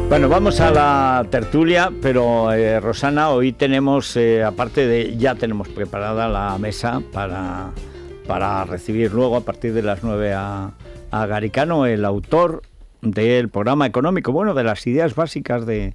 Bueno, vamos a la tertulia, pero Rosana, hoy tenemos, ya tenemos preparada la mesa para recibir luego a partir de las 9 a Garicano, el autor del programa económico, bueno, de las ideas básicas de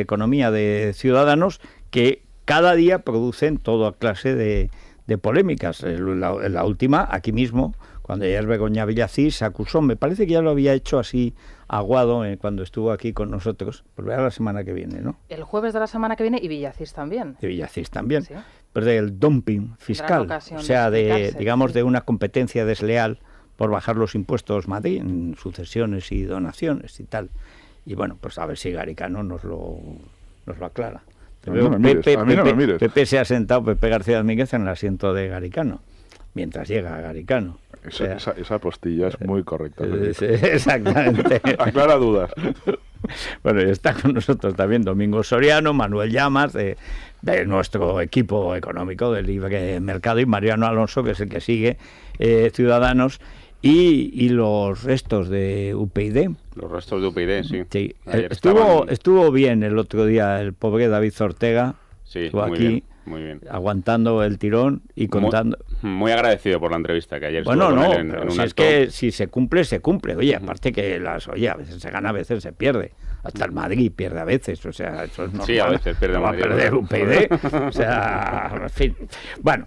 economía de Ciudadanos, que cada día producen toda clase de polémicas. La última, aquí mismo, cuando ayer Begoña Villacís acusó, me parece que ya lo había hecho así aguado cuando estuvo aquí con nosotros, pues verá la semana que viene, ¿no? El jueves de la semana que viene, y Villacís también. Y Villacís también, ¿Sí? Pero del dumping fiscal, o sea, digamos, de una competencia desleal por bajar los impuestos Madrid en sucesiones y donaciones y tal. Y bueno, pues a ver si Garicano nos lo aclara. A mí no me mires. Pepe se ha sentado, Pepe García Domínguez, en el asiento de Garicano, mientras llega Garicano. Esa postilla es muy correcta. Exactamente. Aclara dudas. Bueno, y está con nosotros también Domingo Soriano, Manuel Llamas, de nuestro equipo económico del Libre Mercado, y Mariano Alonso, que es el que sigue Ciudadanos, y los restos de UPyD. Los restos de UPyD, sí. Sí. Estuvo bien el otro día el pobre David Ortega. Sí, estuvo muy aquí. bien. Muy bien. Aguantando el tirón y contando. Muy agradecido por la entrevista que ayer bueno, estuvo con no, él pero en si un es acto. que si se cumple, se cumple. Oye, aparte que a veces se gana, a veces se pierde. Hasta el Madrid pierde a veces, o sea, eso es normal. Sí, a veces pierde va Madrid. a perder UPyD, o sea, en fin. Bueno,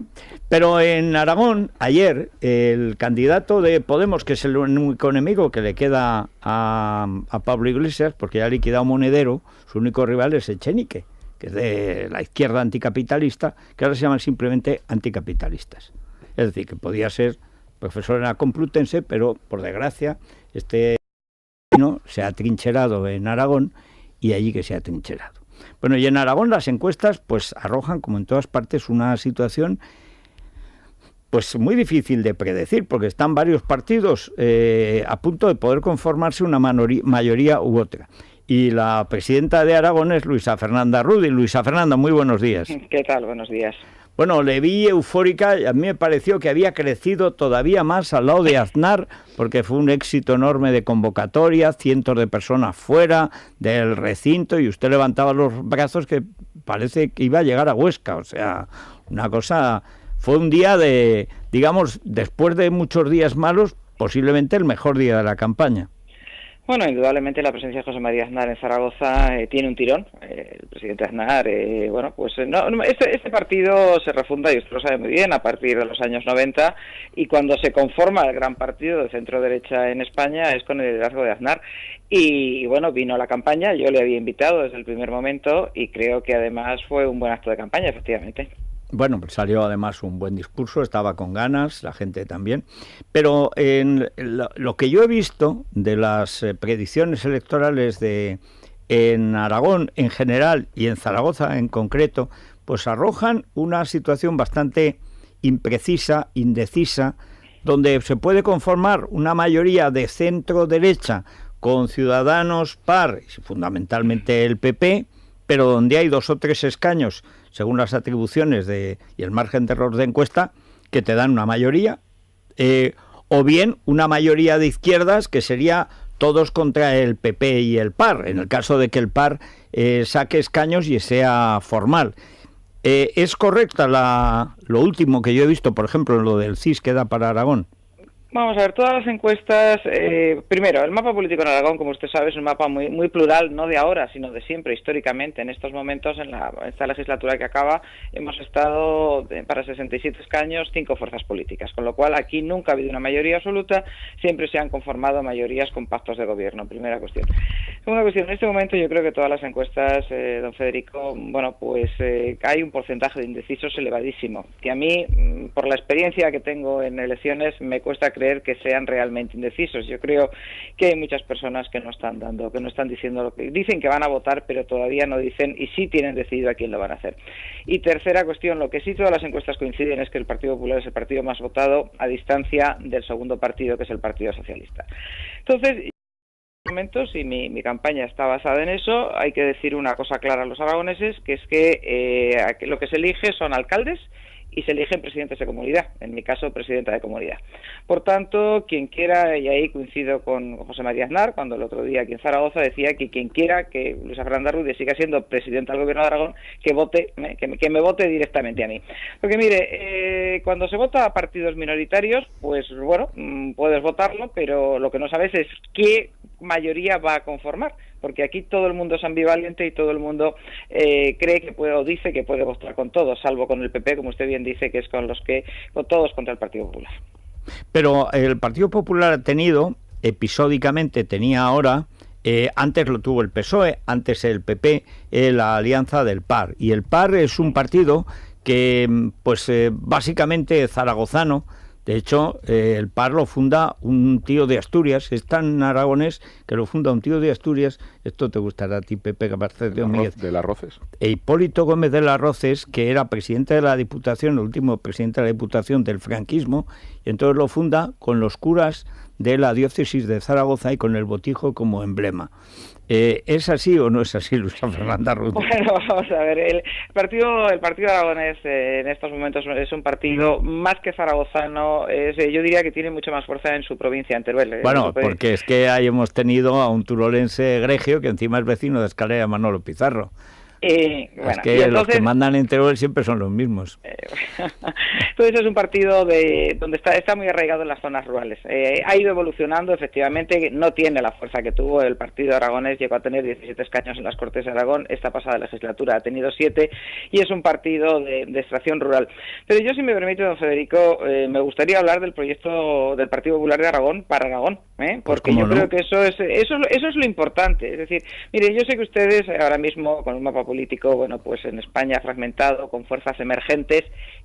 pero en Aragón, ayer, el candidato de Podemos, que es el único enemigo que le queda a Pablo Iglesias, porque ya ha liquidado Monedero, su único rival es Echenique, que es de la izquierda anticapitalista, que ahora se llaman simplemente anticapitalistas. Es decir, que podía ser profesor en la Complutense, pero por desgracia se ha trincherado en Aragón, y allí que se ha trincherado. Bueno, y en Aragón las encuestas pues arrojan, como en todas partes, una situación pues muy difícil de predecir, porque están varios partidos a punto de poder conformarse una mayoría u otra. Y la presidenta de Aragón es Luisa Fernanda Rudy. Luisa Fernanda, muy buenos días. ¿Qué tal? Buenos días. Bueno, le vi eufórica, y a mí me pareció que había crecido todavía más al lado de Aznar, porque fue un éxito enorme de convocatoria, cientos de personas fuera del recinto, y usted levantaba los brazos que parece que iba a llegar a Huesca. O sea, una cosa... Fue un día de, digamos, después de muchos días malos, posiblemente el mejor día de la campaña. Bueno, indudablemente la presencia de José María Aznar en Zaragoza tiene un tirón. El presidente Aznar, este partido se refunda, y usted lo sabe muy bien, a partir de los años 90, y cuando se conforma el gran partido de centro-derecha en España es con el liderazgo de Aznar. Y bueno, vino a la campaña, yo le había invitado desde el primer momento, y creo que además fue un buen acto de campaña, efectivamente. Bueno, pues salió además un buen discurso, estaba con ganas, la gente también. Pero lo que yo he visto de las predicciones electorales en Aragón en general y en Zaragoza en concreto, pues arrojan una situación bastante imprecisa, indecisa, donde se puede conformar una mayoría de centro-derecha con Ciudadanos, PAR, fundamentalmente el PP, pero donde hay 2 o 3 escaños, según las atribuciones y el margen de error de encuesta, que te dan una mayoría, o bien una mayoría de izquierdas, que sería todos contra el PP y el PAR, en el caso de que el PAR saque escaños y sea formal. ¿Es correcta lo último que yo he visto, por ejemplo, lo del CIS que da para Aragón? Vamos a ver, todas las encuestas, primero, el mapa político en Aragón, como usted sabe, es un mapa muy plural, no de ahora, sino de siempre, históricamente. En estos momentos, en esta legislatura que acaba, hemos estado para 67 escaños, 5 fuerzas políticas, con lo cual aquí nunca ha habido una mayoría absoluta, siempre se han conformado mayorías con pactos de gobierno, primera cuestión. Segunda cuestión, en este momento yo creo que todas las encuestas, don Federico, bueno, pues hay un porcentaje de indecisos elevadísimo, que a mí, por la experiencia que tengo en elecciones, me cuesta creer que sean realmente indecisos. Yo creo que hay muchas personas que no están diciendo lo que dicen, que van a votar, pero todavía no dicen y sí tienen decidido a quién lo van a hacer. Y tercera cuestión, lo que sí todas las encuestas coinciden es que el Partido Popular es el partido más votado a distancia del segundo partido, que es el Partido Socialista. Entonces, momentos, y mi campaña está basada en eso, hay que decir una cosa clara a los aragoneses, que es que lo que se elige son alcaldes y se eligen presidentes de comunidad, en mi caso presidenta de comunidad. Por tanto, quien quiera, y ahí coincido con José María Aznar, cuando el otro día aquí en Zaragoza decía que quien quiera que Luisa Fernanda Rudi siga siendo presidenta del Gobierno de Aragón, que vote, que me vote directamente a mí. Porque mire, cuando se vota a partidos minoritarios, pues bueno, puedes votarlo, pero lo que no sabes es qué mayoría va a conformar, porque aquí todo el mundo es ambivalente y todo el mundo cree que puede o dice que puede votar con todos, salvo con el PP, como usted bien dice, que es con todos contra el Partido Popular. Pero el Partido Popular ha tenido, episódicamente tenía ahora, antes lo tuvo el PSOE, antes el PP, la alianza del PAR, y el PAR es un partido que pues básicamente zaragozano. De hecho, el PAR lo funda un tío de Asturias, es tan aragonés que lo funda un tío de Asturias. Esto te gustará a ti, Pepe García Míguez. ¿De las Roces? Hipólito Gómez de las Roces, que era presidente de la Diputación, el último presidente de la Diputación del franquismo, y entonces lo funda con los curas de la diócesis de Zaragoza y con el botijo como emblema. ¿Es así o no es así, Luisa Fernanda Rudi? Bueno, vamos a ver, el partido aragonés en estos momentos es un partido más que zaragozano, yo diría que tiene mucha más fuerza en su provincia, en Teruel. Bueno, porque es que ahí hemos tenido a un turolense egregio que encima es vecino de Escalera, Manolo Pizarro. Bueno, es que entonces, los que mandan en Teruel siempre son los mismos. Entonces es un partido donde está muy arraigado en las zonas rurales. Ha ido evolucionando, efectivamente, no tiene la fuerza que tuvo el partido aragonés, llegó a tener 17 escaños en las Cortes de Aragón, esta pasada legislatura ha tenido 7, y es un partido de extracción rural. Pero yo, si me permite, don Federico, me gustaría hablar del proyecto del Partido Popular de Aragón para Aragón, porque yo creo que eso es lo importante. Es decir, mire, yo sé que ustedes ahora mismo, con un mapa político, bueno, pues en España fragmentado, con fuerzas emergentes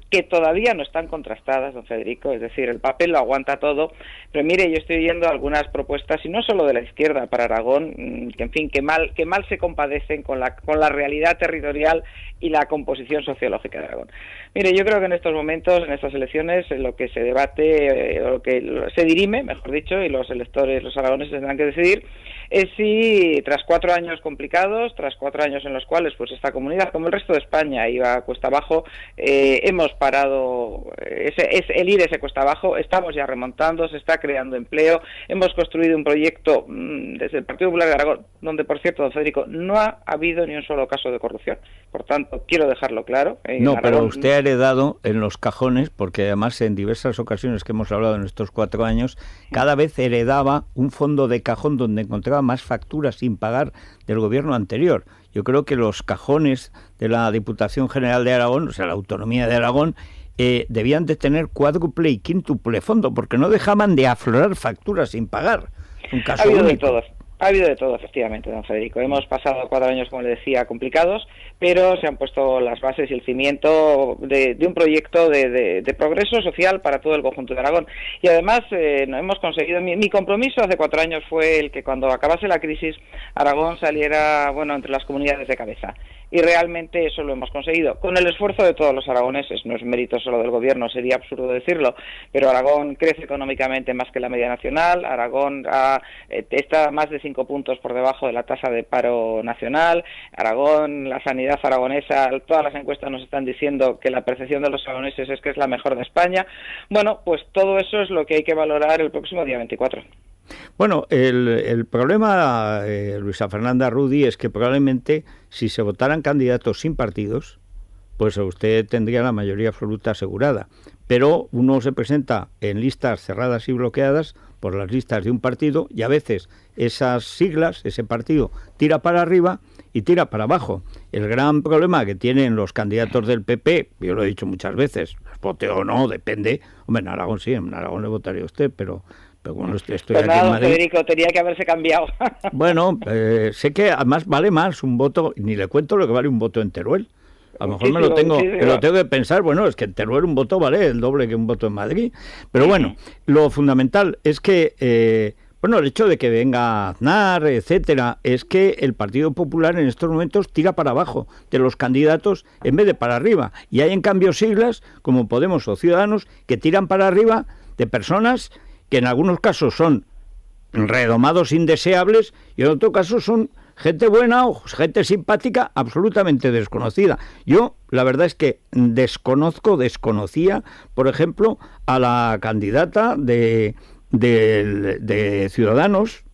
que todavía no están contrastadas, don Federico, es decir, el papel lo aguanta todo, pero mire, yo estoy oyendo algunas propuestas, y no solo de la izquierda para Aragón, que en fin, que mal se compadecen con la realidad territorial y la composición sociológica de Aragón. Mire, yo creo que en estos momentos, en estas elecciones, lo que se debate, o lo que se dirime, mejor dicho, y los electores, los aragoneses tendrán que decidir, es si tras 4 años complicados, tras 4 años en los cuales pues esta comunidad, como el resto de España, iba cuesta abajo, hemos parado ese cuesta abajo, estamos ya remontando, se está creando empleo, hemos construido un proyecto desde el Partido Popular de Aragón, donde, por cierto, don Federico, no ha habido ni un solo caso de corrupción. Por tanto, quiero dejarlo claro. No, Aragón, pero usted ha heredado en los cajones, porque además en diversas ocasiones que hemos hablado en estos 4 años, cada vez heredaba un fondo de cajón donde encontraba más facturas sin pagar del gobierno anterior. Yo creo que los cajones de la Diputación General de Aragón, o sea, la autonomía de Aragón, debían de tener cuádruple y quíntuple fondo, porque no dejaban de aflorar facturas sin pagar. Un caso ha habido único. De todos. Ha habido de todo, efectivamente, don Federico. Hemos pasado 4 años, como le decía, complicados, pero se han puesto las bases y el cimiento de un proyecto de progreso social para todo el conjunto de Aragón. Y además, no hemos conseguido... Mi compromiso hace 4 años fue el que cuando acabase la crisis, Aragón saliera, bueno, entre las comunidades de cabeza. Y realmente eso lo hemos conseguido, con el esfuerzo de todos los aragoneses. No es mérito solo del gobierno, sería absurdo decirlo, pero Aragón crece económicamente más que la media nacional. Aragón está más de 5 puntos por debajo de la tasa de paro nacional. Aragón, la sanidad aragonesa, todas las encuestas nos están diciendo que la percepción de los aragoneses es que es la mejor de España. Bueno, pues todo eso es lo que hay que valorar el próximo día 24. Bueno, el problema, Luisa Fernanda Rudi, es que probablemente si se votaran candidatos sin partidos, pues usted tendría la mayoría absoluta asegurada. Pero uno se presenta en listas cerradas y bloqueadas por las listas de un partido, y a veces esas siglas, ese partido, tira para arriba y tira para abajo. El gran problema que tienen los candidatos del PP, yo lo he dicho muchas veces, vote o no, depende. Hombre, en Aragón sí, en Aragón le votaría a usted, pero bueno, estoy pues aquí nada, en Madrid. Federico, tenía que haberse cambiado. Bueno, sé que además vale más un voto, ni le cuento lo que vale un voto en Teruel. A lo mejor me lo tengo que pensar, bueno, es que en Teruel un voto vale el doble que un voto en Madrid. Pero bueno, lo fundamental es que, bueno, el hecho de que venga Aznar, etcétera, es que el Partido Popular en estos momentos tira para abajo de los candidatos en vez de para arriba. Y hay en cambio siglas, como Podemos o Ciudadanos, que tiran para arriba de personas que en algunos casos son redomados indeseables y en otros casos son gente buena o gente simpática, absolutamente desconocida. Yo, la verdad es que desconocía, por ejemplo, a la candidata de Ciudadanos,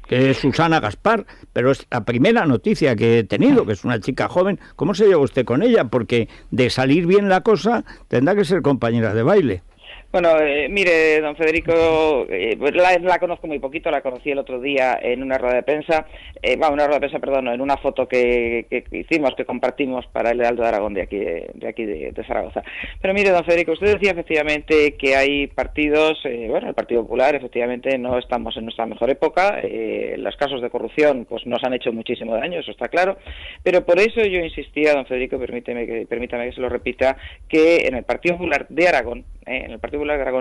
que es Susana Gaspar, pero es la primera noticia que he tenido, que es una chica joven. ¿Cómo se lleva usted con ella? Porque de salir bien la cosa, tendrá que ser compañera de baile. Bueno, mire, don Federico, la conozco muy poquito, la conocí el otro día en una rueda de prensa, en una foto que hicimos, que compartimos para el Heraldo de Aragón de aquí de Zaragoza. Pero mire, don Federico, usted decía efectivamente que hay partidos, el Partido Popular, efectivamente no estamos en nuestra mejor época, los casos de corrupción pues nos han hecho muchísimo daño, eso está claro, pero por eso yo insistía, don Federico, permítame que se lo repita, que en el Partido Popular de Aragón,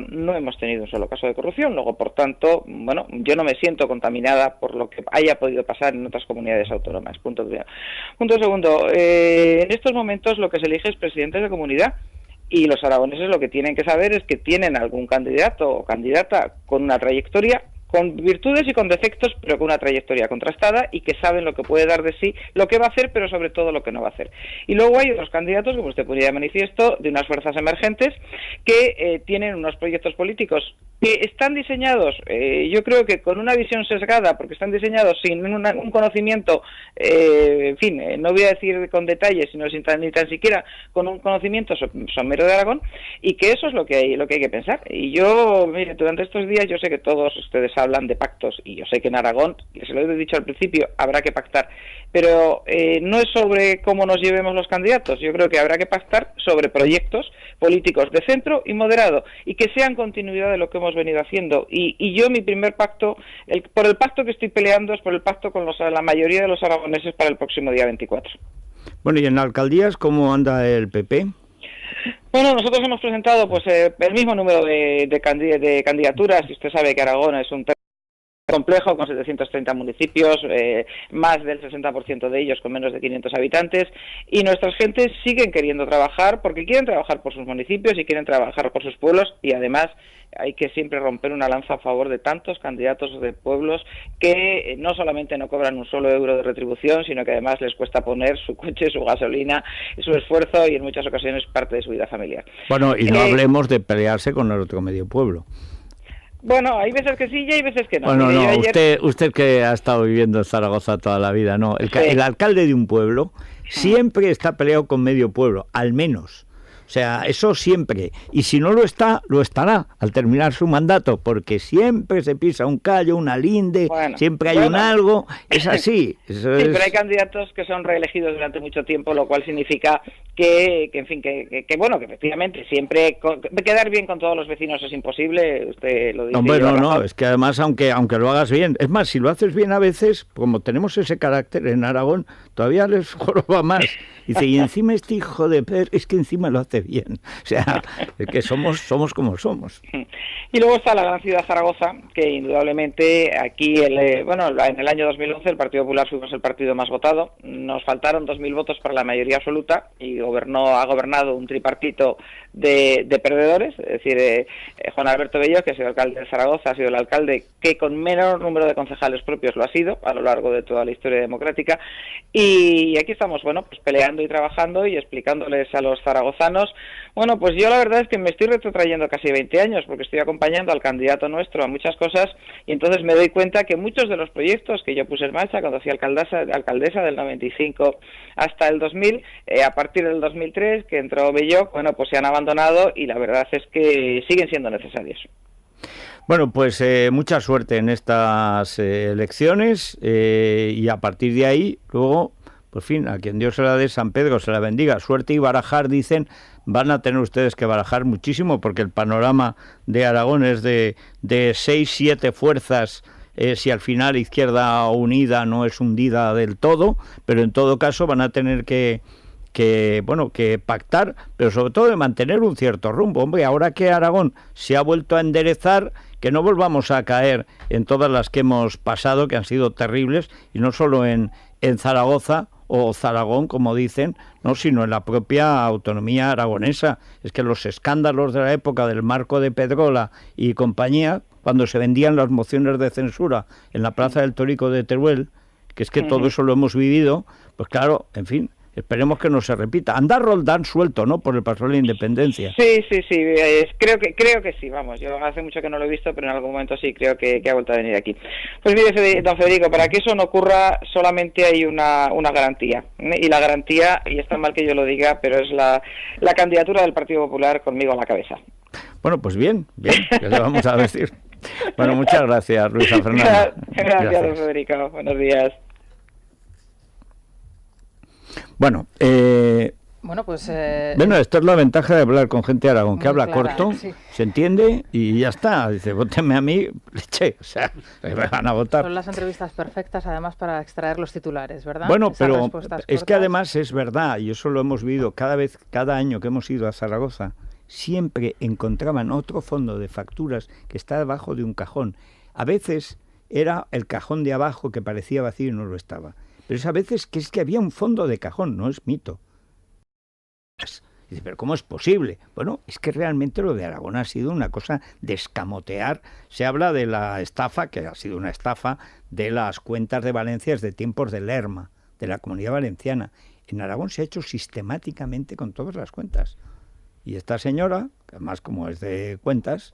no hemos tenido un solo caso de corrupción, luego, por tanto, bueno, yo no me siento contaminada por lo que haya podido pasar en otras comunidades autónomas. Punto primero. Punto segundo, en estos momentos lo que se elige es presidente de comunidad, y los aragoneses lo que tienen que saber es que tienen algún candidato o candidata con una trayectoria, con virtudes y con defectos, pero con una trayectoria contrastada y que saben lo que puede dar de sí, lo que va a hacer, pero sobre todo lo que no va a hacer. Y luego hay otros candidatos, como usted ponía de manifiesto, de unas fuerzas emergentes que tienen unos proyectos políticos que están diseñados, yo creo que con una visión sesgada, porque están diseñados sin un conocimiento, no voy a decir con detalles, sino ni tan siquiera con un conocimiento somero de Aragón, y que eso es lo que hay que pensar. Y yo, mire, durante estos días yo sé que todos ustedes hablan de pactos, y yo sé que en Aragón, se lo he dicho al principio, habrá que pactar, pero no es sobre cómo nos llevemos los candidatos. Yo creo que habrá que pactar sobre proyectos políticos de centro y moderado, y que sean continuidad de lo que hemos venido haciendo. Y yo mi primer pacto, por el pacto que estoy peleando, es por el pacto con la mayoría de los aragoneses para el próximo día 24. Bueno, ¿y en alcaldías cómo anda el PP? Bueno, nosotros hemos presentado pues el mismo número de candidaturas, y usted sabe que Aragón es un complejo con 730 municipios, más del 60% de ellos con menos de 500 habitantes, y nuestras gentes siguen queriendo trabajar porque quieren trabajar por sus municipios y quieren trabajar por sus pueblos, y además hay que siempre romper una lanza a favor de tantos candidatos de pueblos que no solamente no cobran un solo euro de retribución, sino que además les cuesta poner su coche, su gasolina, su esfuerzo y en muchas ocasiones parte de su vida familiar. Bueno, y no hablemos de pelearse con el otro medio pueblo. Bueno, hay veces que sí y hay veces que no. Bueno, no, usted que ha estado viviendo en Zaragoza toda la vida, no. El alcalde de un pueblo siempre está peleado con medio pueblo, al menos. O sea, eso siempre. Y si no lo está, lo estará al terminar su mandato, porque siempre se pisa un callo, una linde, siempre hay un algo. Es así. Pero hay candidatos que son reelegidos durante mucho tiempo, lo cual significa que efectivamente siempre quedar bien con todos los vecinos es imposible. Usted lo dice. No, es que además, aunque lo hagas bien, es más, si lo haces bien a veces, como tenemos ese carácter en Aragón, todavía les joroba más. Dice, y encima este hijo de perra, es que encima lo hace bien. O sea, es que somos como somos. Y luego está la gran ciudad Zaragoza, que indudablemente aquí, en el año 2011 el Partido Popular fuimos el partido más votado. Nos faltaron 2.000 votos para la mayoría absoluta y ha gobernado un tripartito de perdedores, es decir, Juan Alberto Bello, que ha sido alcalde de Zaragoza, ha sido el alcalde que con menor número de concejales propios lo ha sido a lo largo de toda la historia democrática, y aquí estamos, pues peleando y trabajando y explicándoles a los zaragozanos. Bueno, pues yo la verdad es que me estoy retrotrayendo casi 20 años porque estoy acompañando al candidato nuestro a muchas cosas, y entonces me doy cuenta que muchos de los proyectos que yo puse en marcha cuando fui alcaldesa del 95 hasta el 2000, a partir del 2003 que entró Belloc, pues se han abandonado, y la verdad es que siguen siendo necesarios. Bueno, pues mucha suerte en estas elecciones, y a partir de ahí, luego, por fin, a quien Dios se la dé, San Pedro se la bendiga. Suerte y barajar, dicen, van a tener ustedes que barajar muchísimo, porque el panorama de Aragón es de 6-7 fuerzas, si al final Izquierda Unida no es hundida del todo, pero en todo caso van a tener que pactar, pero sobre todo de mantener un cierto rumbo. Hombre, ahora que Aragón se ha vuelto a enderezar, que no volvamos a caer en todas las que hemos pasado, que han sido terribles, y no solo en Zaragoza o Zaragón, como dicen, no, sino en la propia autonomía aragonesa. Es que los escándalos de la época del Marco de Pedrola y compañía, cuando se vendían las mociones de censura en la Plaza del Torico de Teruel, que es que todo eso lo hemos vivido, pues claro, en fin, esperemos que no se repita. Anda Roldán suelto, ¿no?, por el Paso de la Independencia. Sí, creo que sí, vamos, yo hace mucho que no lo he visto, pero en algún momento sí creo que ha vuelto a venir aquí. Pues mire, don Federico, para que eso no ocurra solamente hay una garantía, y la garantía, y está mal que yo lo diga, pero es la candidatura del Partido Popular conmigo a la cabeza. Bueno, pues bien, ¿qué le vamos a decir? Bueno, muchas gracias, Luisa Fernanda. Gracias, don Federico, buenos días. Bueno, pues... bueno, esto es la ventaja de hablar con gente de Aragón, que habla clara, corto, sí. Se entiende y ya está. Dice, vótenme a mí, leche, o sea, me van a votar. Son las entrevistas perfectas, además, para extraer los titulares, ¿verdad? Bueno, Esas pero respuestas es que cortas. además es verdad, y eso lo hemos vivido cada año que hemos ido a Zaragoza, siempre encontraban otro fondo de facturas que está debajo de un cajón. A veces era el cajón de abajo que parecía vacío y no lo estaba. Pero es a veces que es que había un fondo de cajón, no es mito. Y dice, ¿pero cómo es posible? Bueno, es que realmente lo de Aragón ha sido una cosa de escamotear. Se habla de la estafa, que ha sido una estafa, de las cuentas de Valencia desde tiempos de Lerma, de la Comunidad Valenciana. En Aragón se ha hecho sistemáticamente con todas las cuentas. Y esta señora, que además como es de cuentas,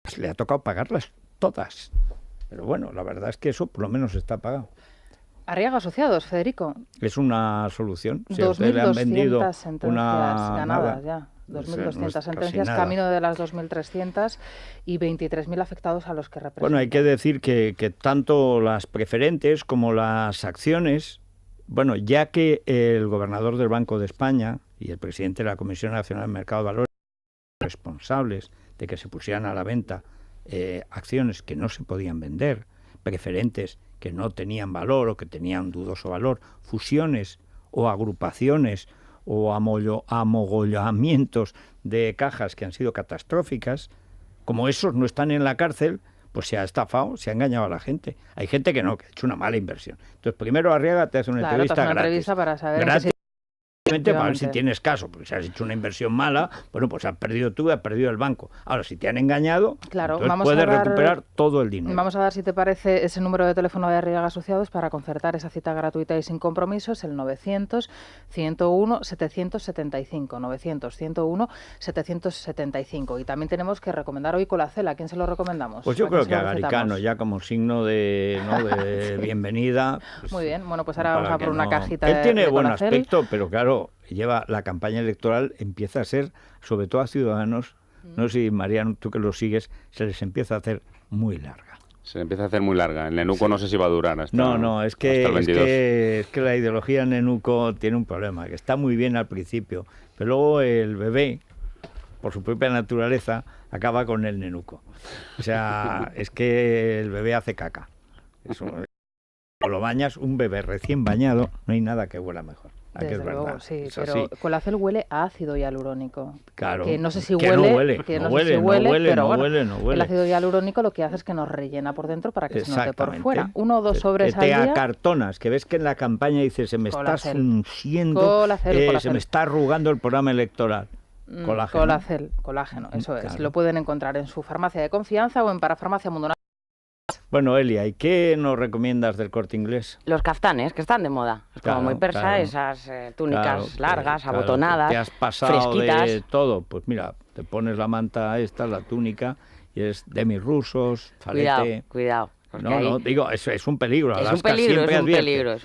pues le ha tocado pagarlas todas. Pero bueno, la verdad es que eso por lo menos está pagado. Arriaga Asociados, Federico. Es una solución. Si a usted le han vendido 2.200 sentencias ganadas ya. 2.200 sentencias, camino de las 2.300 y 23.000 afectados a los que representan. Bueno, hay que decir que tanto las preferentes como las acciones, bueno, ya que el gobernador del Banco de España y el presidente de la Comisión Nacional del Mercado de Valores son responsables de que se pusieran a la venta acciones que no se podían vender, preferentes que no tenían valor o que tenían dudoso valor, fusiones o agrupaciones o amogollamientos de cajas que han sido catastróficas, como esos no están en la cárcel, pues se ha estafado, se ha engañado a la gente. Hay gente que no, que ha hecho una mala inversión. Entonces, primero Arriaga te hace una entrevista gratis. Entrevista para saber gratis. Para ver si tienes caso, porque si has hecho una inversión mala, bueno, pues has perdido tú y has perdido el banco. Ahora, si te han engañado, claro, entonces puedes recuperar todo el dinero. Vamos a dar, si te parece, ese número de teléfono de Arriaga Asociados para concertar esa cita gratuita y sin compromisos, el 900-101-775, 900-101-775. Y también tenemos que recomendar hoy Colacel. ¿A quién se lo recomendamos? Pues yo creo que a Garicano, ya como signo de bienvenida. Pues, muy bien, bueno, pues ahora vamos a por una cajita de Él tiene buen Colacel. aspecto, pero claro, lleva la campaña electoral, empieza a ser, sobre todo a Ciudadanos, no sé si, Mariano, tú que lo sigues, se les empieza a hacer muy larga. Se empieza a hacer muy larga. El Nenuco sí. No sé si va a durar hasta No, es que la ideología en Nenuco tiene un problema, que está muy bien al principio, pero luego el bebé, por su propia naturaleza, acaba con el Nenuco. O sea, es que el bebé hace caca. Eso, o lo bañas, un bebé recién bañado, no hay nada que huela mejor. Desde luego, sí, pero Colacel huele a ácido hialurónico. Claro. Que no sé si huele, no huele. El ácido hialurónico lo que hace es que nos rellena por dentro para que se note por fuera. 1 o 2 sobres al día. Te acartonas, que ves que en la campaña dice se me está frunciendo, se me está arrugando el programa electoral. Colágeno, eso es. Claro. Lo pueden encontrar en su farmacia de confianza o en Parafarmacia Mundo. Bueno, Elia, ¿y qué nos recomiendas del Corte Inglés? Los caftanes, que están de moda. Como muy persa, esas túnicas largas, abotonadas, te has pasado fresquitas. De todo. Pues mira, te pones la manta esta, la túnica, y es demi-rusos, falete. Cuidado. No, digo, es un peligro. Es un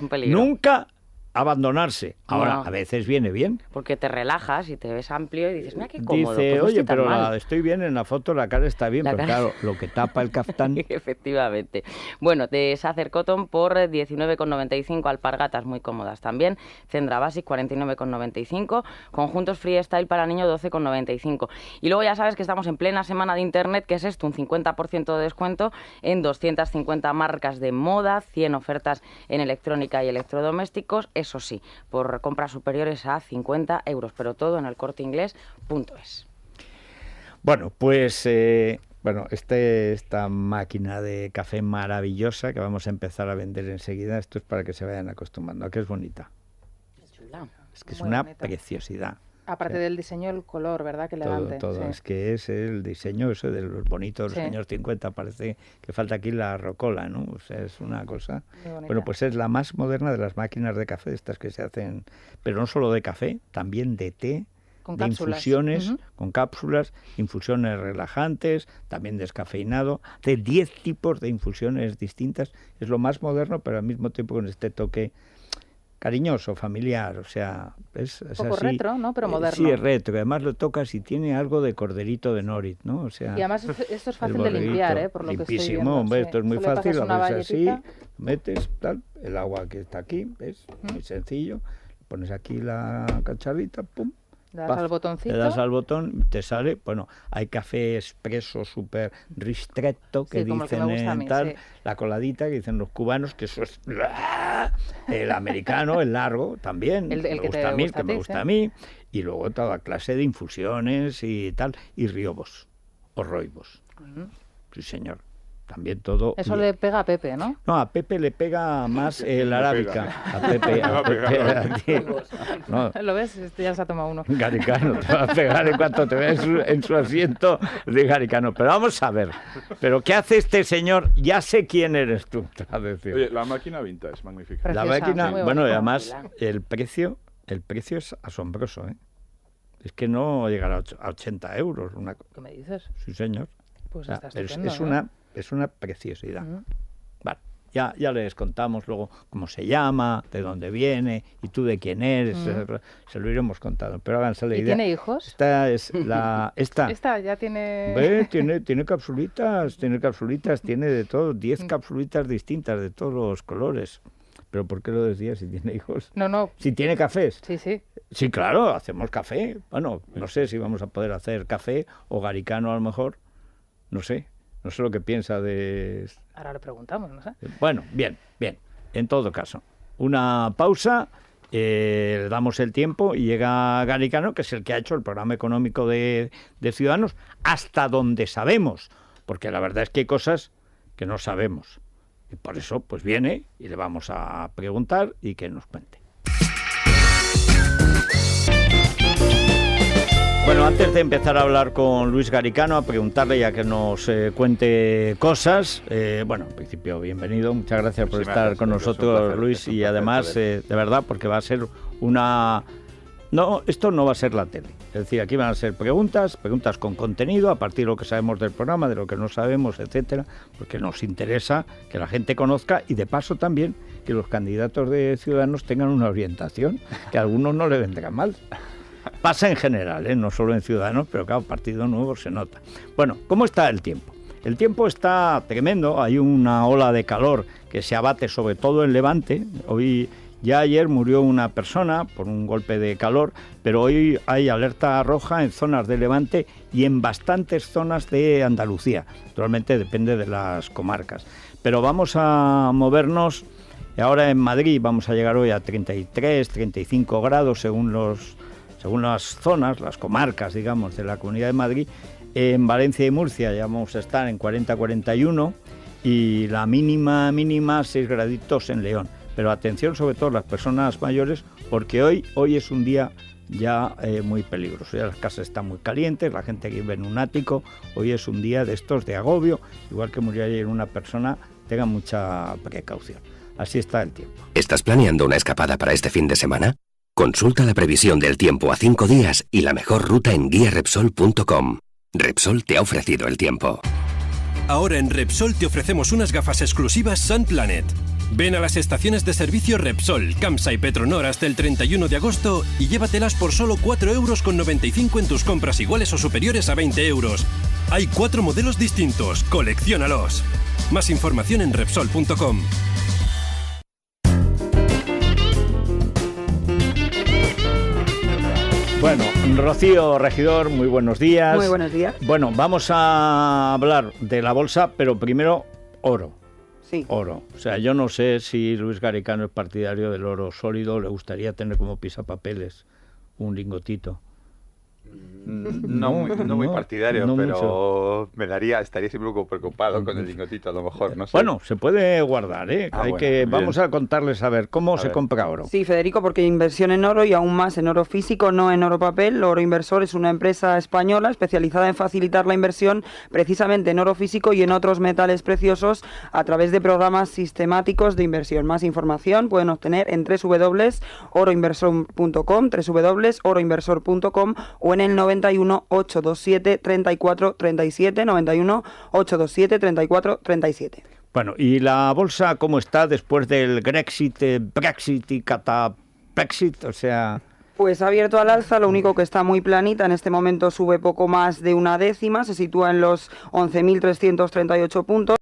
peligro. Nunca abandonarse. Ahora, a veces viene bien. Porque te relajas y te ves amplio y dices, mira qué cómodo. Dice, pues oye, pero estoy bien en la foto, la cara está bien, pero claro, lo que tapa el caftán. Efectivamente. Bueno, de Sacer Cotton por 19,95, alpargatas muy cómodas también. Cendra Basic 49,95, conjuntos Freestyle para niño 12,95. Y luego ya sabes que estamos en plena semana de internet, que es esto, un 50% de descuento en 250 marcas de moda, 100 ofertas en electrónica y electrodomésticos. Eso sí, por compras superiores a 50 euros, pero todo en elcorteinglés.es. Bueno, pues esta máquina de café maravillosa que vamos a empezar a vender enseguida, esto es para que se vayan acostumbrando, a que es bonita. Es chula. Es que es una preciosidad. Aparte del diseño, el color, ¿verdad? Que elegante. Todo. Sí. Es que es el diseño ese de los bonitos de los años 50. Parece que falta aquí la rocola, ¿no? O sea, es una cosa... Bueno, pues es la más moderna de las máquinas de café, estas que se hacen, pero no solo de café, también de té, con de cápsulas. Infusiones, con cápsulas, infusiones relajantes, también descafeinado, de 10 tipos de infusiones distintas. Es lo más moderno, pero al mismo tiempo con este toque cariñoso, familiar, o sea, es un poco así, retro, ¿no? Pero moderno. Sí, es retro, además lo tocas y tiene algo de corderito de Norit, ¿no? O sea, y además esto es fácil de limpiar, por lo que estoy viendo. Hombre, esto es muy solo fácil, lo ves así, galletita. metes tal, el agua que está aquí, ¿ves? Muy sencillo, pones aquí la cacharrita, pum. Le das al botoncito. Le das al botón, te sale, bueno, hay café expreso súper ristretto que dicen en tal, sí. La coladita que dicen los cubanos, que eso es el americano, el largo también, el me gusta a mí, que me gusta a mí, y luego toda clase de infusiones y tal, y riobos o roibos. Sí, señor. También todo. Eso le pega a Pepe, ¿no? No, a Pepe le pega más el arábica. A Pepe. No. ¿Lo ves? Ya se ha tomado uno. Garicano, te va a pegar en cuanto te veas en su asiento de Garicano. Pero vamos a ver. ¿Pero qué hace este señor? Ya sé quién eres tú, te va a decir. Oye, la máquina vintage es magnífica. La máquina, bueno, y además el precio es asombroso, ¿eh? Es que no llegará a 80 euros. ¿Qué me dices? Sí, señor. Pues o sea, está estupendo, es una preciosidad. Vale, ya les contamos luego cómo se llama, de dónde viene y tú de quién eres. Se lo iremos contando. Pero háganse la idea. ¿Y tiene hijos? Esta ya tiene... ¿Ve? Tiene capsulitas, tiene de todo, 10 capsulitas distintas de todos los colores. ¿Pero por qué lo decías si tiene hijos? No. ¿Si tiene cafés? Sí. Sí, claro, hacemos café. Bueno, no sé si vamos a poder hacer café o Garicano a lo mejor. No sé lo que piensa de... Ahora le preguntamos, no sé. Bueno, bien. En todo caso, una pausa, le damos el tiempo y llega Garicano, que es el que ha hecho el programa económico de Ciudadanos, hasta donde sabemos, porque la verdad es que hay cosas que no sabemos. Y por eso, pues viene y le vamos a preguntar y que nos cuente. Bueno, antes de empezar a hablar con Luis Garicano, a preguntarle ya que nos cuente cosas, bueno, en principio, bienvenido, muchas gracias por estar con nosotros, Luis, y además, de verdad, porque va a ser una... No, esto no va a ser la tele, es decir, aquí van a ser preguntas con contenido, a partir de lo que sabemos del programa, de lo que no sabemos, etcétera, porque nos interesa que la gente conozca y de paso también que los candidatos de Ciudadanos tengan una orientación, que a algunos no le vendrá mal. Pasa en general, no solo en Ciudadanos, pero claro, partido nuevo se nota. Bueno, ¿cómo está el tiempo? El tiempo está tremendo, hay una ola de calor que se abate sobre todo en Levante. Ayer murió una persona por un golpe de calor, pero hoy hay alerta roja en zonas de Levante y en bastantes zonas de Andalucía. Naturalmente depende de las comarcas. Pero vamos a movernos, y ahora en Madrid vamos a llegar hoy a 33, 35 grados según las zonas, las comarcas, digamos, de la Comunidad de Madrid. En Valencia y Murcia ya vamos a estar en 40-41 y la mínima 6 graditos en León. Pero atención sobre todo las personas mayores, porque hoy es un día ya muy peligroso. Ya las casas están muy calientes, la gente que vive en un ático, hoy es un día de estos de agobio, igual que murió ayer una persona, tengan mucha precaución. Así está el tiempo. ¿Estás planeando una escapada para este fin de semana? Consulta la previsión del tiempo a 5 días y la mejor ruta en guiarepsol.com. Repsol te ha ofrecido el tiempo. Ahora en Repsol te ofrecemos unas gafas exclusivas Sun Planet. Ven a las estaciones de servicio Repsol, Campsa y Petronor hasta el 31 de agosto y llévatelas por solo 4,95 € en tus compras iguales o superiores a 20 euros. Hay 4 modelos distintos, colecciónalos. Más información en Repsol.com. Bueno, Rocío Regidor, muy buenos días. Muy buenos días. Bueno, vamos a hablar de la bolsa, pero primero oro. Sí. Oro. O sea, yo no sé si Luis Garicano es partidario del oro sólido, le gustaría tener como pisapapeles un lingotito. No muy partidario, no pero mucho. Estaría siempre un poco preocupado con el lingotito, a lo mejor, no sé. Bueno, se puede guardar, ¿eh? Vamos a contarles a ver cómo se compra oro. Sí, Federico, porque inversión en oro y aún más en oro físico, no en oro papel. Oro Inversor es una empresa española especializada en facilitar la inversión precisamente en oro físico y en otros metales preciosos a través de programas sistemáticos de inversión. Más información pueden obtener en www.oroinversor.com, www.oroinversor.com o en el 91 827 34 37, 91 827 34 37. Bueno, ¿y la bolsa cómo está después del Brexit y cata-Brexit? O sea... Pues ha abierto al alza, lo único que está muy planita, en este momento sube poco más de una décima, se sitúa en los 11.338 puntos.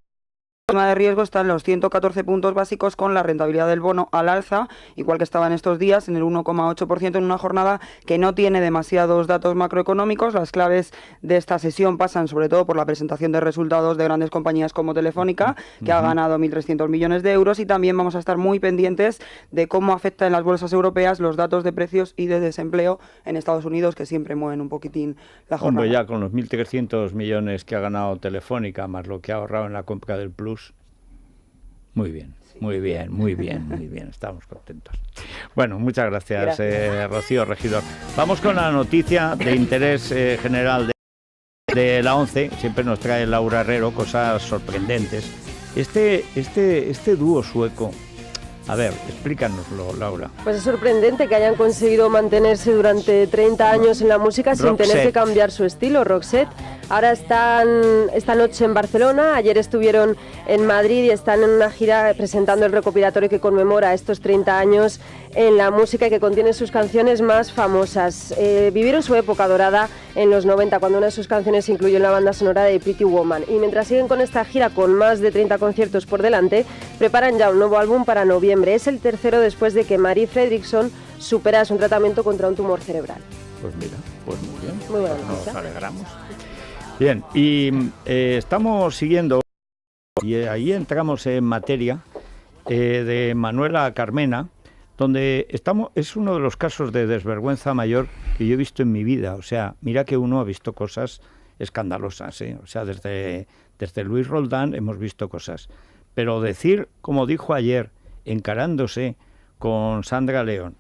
La zona de riesgo está en los 114 puntos básicos con la rentabilidad del bono al alza, igual que estaba en estos días, en el 1,8% en una jornada que no tiene demasiados datos macroeconómicos. Las claves de esta sesión pasan sobre todo por la presentación de resultados de grandes compañías como Telefónica, que ha ganado 1.300 millones de euros, y también vamos a estar muy pendientes de cómo afecta en las bolsas europeas los datos de precios y de desempleo en Estados Unidos, que siempre mueven un poquitín la jornada. Hombre, ya con los 1.300 millones que ha ganado Telefónica, más lo que ha ahorrado en la compra del Plus. Muy bien, estamos contentos. Bueno, muchas gracias. Rocío, regidor. Vamos con la noticia de interés general de la ONCE. Siempre nos trae Laura Herrero cosas sorprendentes. Este dúo sueco, a ver, explícanoslo, Laura. Pues es sorprendente que hayan conseguido mantenerse durante 30 años en la música sin tener que cambiar su estilo. Roxette. Ahora están esta noche en Barcelona, ayer estuvieron en Madrid y están en una gira presentando el recopilatorio que conmemora estos 30 años en la música y que contiene sus canciones más famosas. Vivieron su época dorada en los 90, cuando una de sus canciones incluyó en la banda sonora de Pretty Woman. Y mientras siguen con esta gira con más de 30 conciertos por delante, preparan ya un nuevo álbum para noviembre. Es el tercero después de que Marie Fredriksson superase un tratamiento contra un tumor cerebral. Pues mira, pues muy bien. Muy buena noticia. Nos alegramos. Bien, y estamos siguiendo, y ahí entramos en materia de Manuela Carmena, donde es uno de los casos de desvergüenza mayor que yo he visto en mi vida. O sea, mira que uno ha visto cosas escandalosas, ¿eh? O sea, desde Luis Roldán hemos visto cosas. Pero decir, como dijo ayer, encarándose con Sandra León,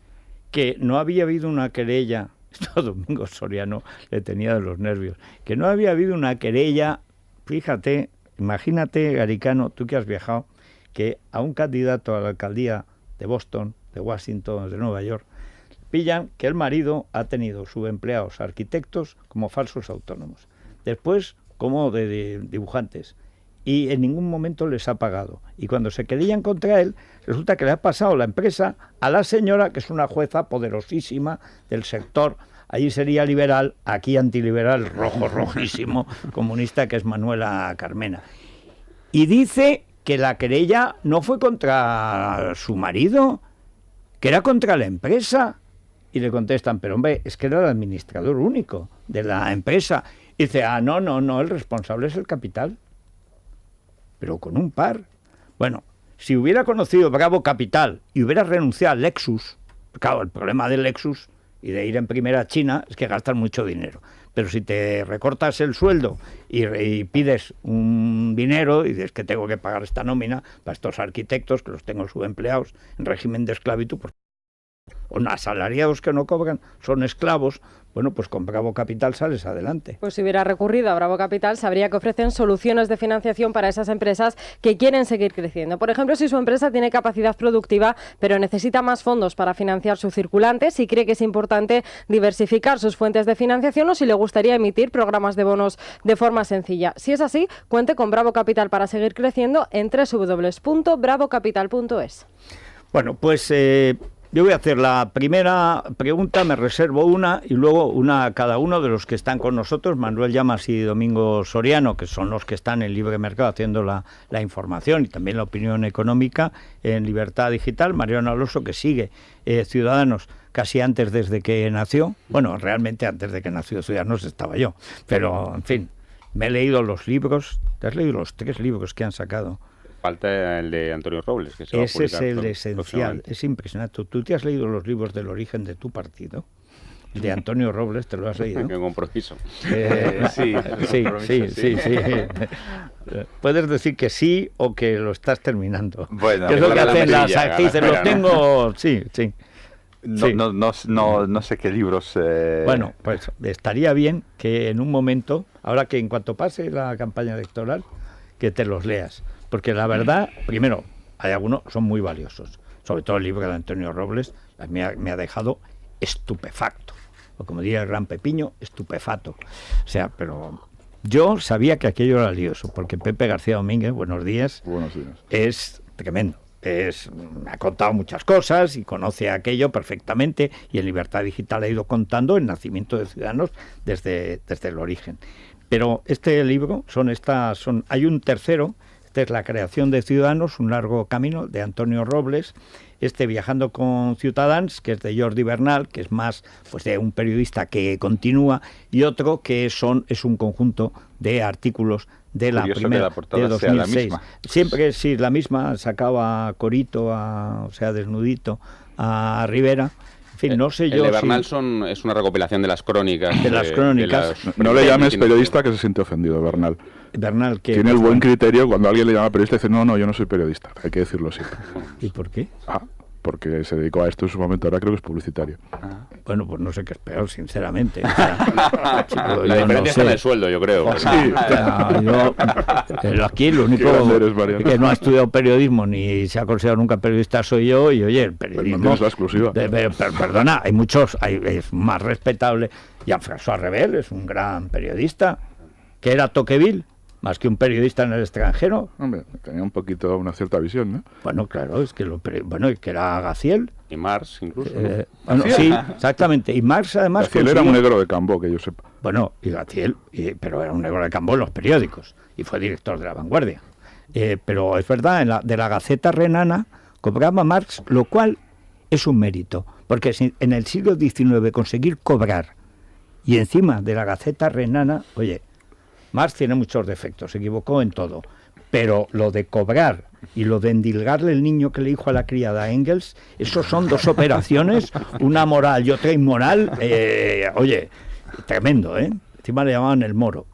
que no había habido una querella, esto Domingo Soriano le tenía de los nervios, que no había habido una querella, fíjate, imagínate, Garicano, tú que has viajado, que a un candidato a la alcaldía de Boston, de Washington, de Nueva York, pillan que el marido ha tenido subempleados arquitectos como falsos autónomos, después como de dibujantes, y en ningún momento les ha pagado. Y cuando se querellan contra él, resulta que le ha pasado la empresa a la señora, que es una jueza poderosísima del sector, allí sería liberal, aquí antiliberal, rojísimo, comunista, que es Manuela Carmena. Y dice que la querella no fue contra su marido, que era contra la empresa. Y le contestan, pero hombre, es que era el administrador único de la empresa. Y dice, no, el responsable es el capital. Pero con un par. Bueno, si hubiera conocido Bravo Capital y hubiera renunciado al Lexus, claro, el problema del Lexus y de ir en primera a China es que gastan mucho dinero. Pero si te recortas el sueldo y pides un dinero y dices que tengo que pagar esta nómina para estos arquitectos que los tengo subempleados en régimen de esclavitud, o asalariados que no cobran, son esclavos, bueno, pues con Bravo Capital sales adelante. Pues si hubiera recurrido a Bravo Capital, sabría que ofrecen soluciones de financiación para esas empresas que quieren seguir creciendo. Por ejemplo, si su empresa tiene capacidad productiva, pero necesita más fondos para financiar su circulante, si cree que es importante diversificar sus fuentes de financiación o si le gustaría emitir programas de bonos de forma sencilla. Si es así, cuente con Bravo Capital para seguir creciendo en www.bravocapital.es. Bueno, pues yo voy a hacer la primera pregunta, me reservo una y luego una a cada uno de los que están con nosotros, Manuel Llamas y Domingo Soriano, que son los que están en Libre Mercado haciendo la información y también la opinión económica en Libertad Digital, Mariano Alonso, que sigue Ciudadanos casi antes desde que nació, bueno, realmente antes de que nació Ciudadanos estaba yo, pero en fin, me he leído los libros, ¿te has leído los 3 libros que han sacado? Falta el de Antonio Robles, que se va a publicar. Ese es el esencial, es impresionante. ¿Tú te has leído los libros del origen de tu partido? de Antonio Robles, ¿te lo has leído? Qué compromiso. Sí. Puedes decir que sí o que lo estás terminando. Bueno, que es lo que hacen las actrices, lo tengo... Sí. No sé qué libros... Bueno, pues estaría bien que en un momento, ahora que en cuanto pase la campaña electoral, que te los leas. Porque la verdad, primero, hay algunos son muy valiosos. Sobre todo el libro de Antonio Robles me ha dejado estupefacto. O como diría el gran Pepiño, estupefato. O sea, pero yo sabía que aquello era lioso, porque Pepe García Domínguez, buenos días, es tremendo. Me ha contado muchas cosas y conoce aquello perfectamente, y en Libertad Digital ha ido contando el nacimiento de Ciudadanos desde el origen. Pero este libro hay un tercero. Esta es La creación de Ciudadanos, un largo camino, de Antonio Robles. Viajando con Ciutadans, que es de Jordi Bernal, que es más pues de un periodista que continúa, y otro que es un conjunto de artículos de la primera, de 2006. Siempre sí, la misma, sacaba a Corito, Desnudito, a Rivera. En fin, no sé yo. El de Bernal es una recopilación de las crónicas. De las crónicas. No le llames periodista, que se siente ofendido, Bernal. Bernal, que tiene el buen criterio. Cuando alguien le llama periodista, dice, no, yo no soy periodista. Hay que decirlo siempre. ¿Y por qué? Porque se dedicó a esto en su momento, ahora creo que es publicitario. Bueno, pues no sé qué es peor, sinceramente. La diferencia está en el sueldo, yo creo. Aquí lo único que no ha estudiado periodismo ni se ha considerado nunca periodista soy yo, y oye, el periodismo... No tienes la exclusiva. Perdona, hay muchos, es más respetable. Jean-François Rebel es un gran periodista, que era Tocqueville, más que un periodista en el extranjero. Hombre, tenía un poquito una cierta visión, ¿no? Bueno, claro, es que que era Gaziel. Y Marx, incluso. Bueno, sí, exactamente. Y Marx, además... Gaziel era un negro de Cambó, que yo sepa. Bueno, y Gaziel, pero era un negro de Cambó en los periódicos, y fue director de La Vanguardia. Pero es verdad, de la Gaceta Renana cobraba Marx, lo cual es un mérito, porque si en el siglo XIX conseguir cobrar, y encima de la Gaceta Renana, oye... Marx tiene muchos defectos, se equivocó en todo, pero lo de cobrar y lo de endilgarle el niño que le dijo a la criada Engels, esos son dos operaciones, una moral y otra inmoral, oye, tremendo, encima le llamaban el moro.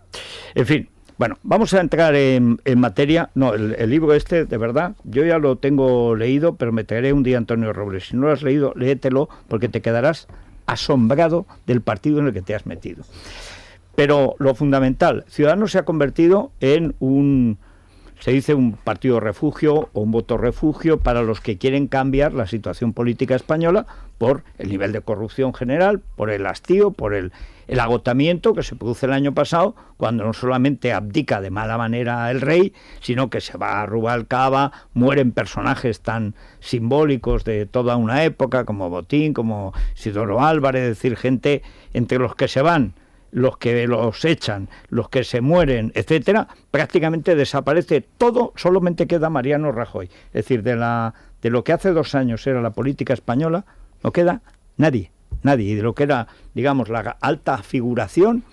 En fin, bueno, vamos a entrar en materia. No, el libro de verdad, yo ya lo tengo leído, pero me traeré un día Antonio Robles. Si no lo has leído, léetelo, porque te quedarás asombrado del partido en el que te has metido. Pero lo fundamental, Ciudadanos se ha convertido en un partido refugio o un voto refugio para los que quieren cambiar la situación política española por el nivel de corrupción general, por el hastío, por el agotamiento que se produce el año pasado, cuando no solamente abdica de mala manera el rey, sino que se va a Rubalcaba, mueren personajes tan simbólicos de toda una época, como Botín, como Isidoro Álvarez, es decir, gente entre los que se van, los que los echan, los que se mueren, etcétera, prácticamente desaparece todo, solamente queda Mariano Rajoy. Es decir, de lo que hace 2 años era la política española, no queda nadie, y de lo que era, digamos, la alta figuración,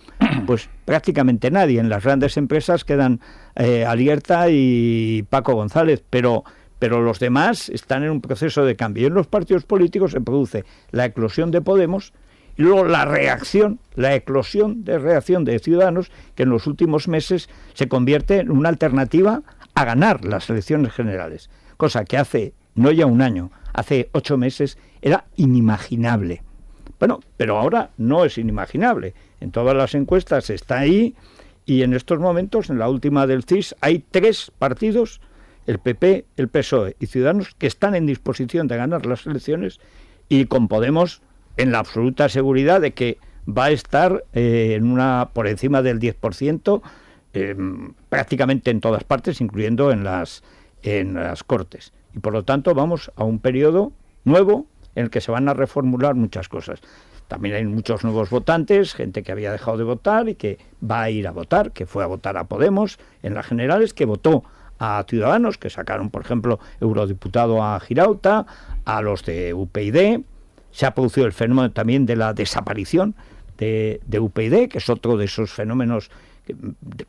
pues prácticamente nadie. En las grandes empresas quedan Alierta y Paco González, pero los demás están en un proceso de cambio. Y en los partidos políticos se produce la eclosión de Podemos, y luego la eclosión de reacción de Ciudadanos, que en los últimos meses se convierte en una alternativa a ganar las elecciones generales, cosa que hace, no ya un año, hace 8 meses era inimaginable. Bueno, pero ahora no es inimaginable. En todas las encuestas está ahí, y en estos momentos, en la última del CIS, hay 3 partidos, el PP, el PSOE y Ciudadanos, que están en disposición de ganar las elecciones, y con Podemos en la absoluta seguridad de que va a estar por encima del 10%, prácticamente en todas partes, incluyendo en las Cortes. Y por lo tanto vamos a un periodo nuevo en el que se van a reformular muchas cosas. También hay muchos nuevos votantes, gente que había dejado de votar y que va a ir a votar, que fue a votar a Podemos en las generales, que votó a Ciudadanos, que sacaron, por ejemplo, eurodiputado a Girauta, a los de UPyD. Se ha producido el fenómeno también de la desaparición de UPyD, que es otro de esos fenómenos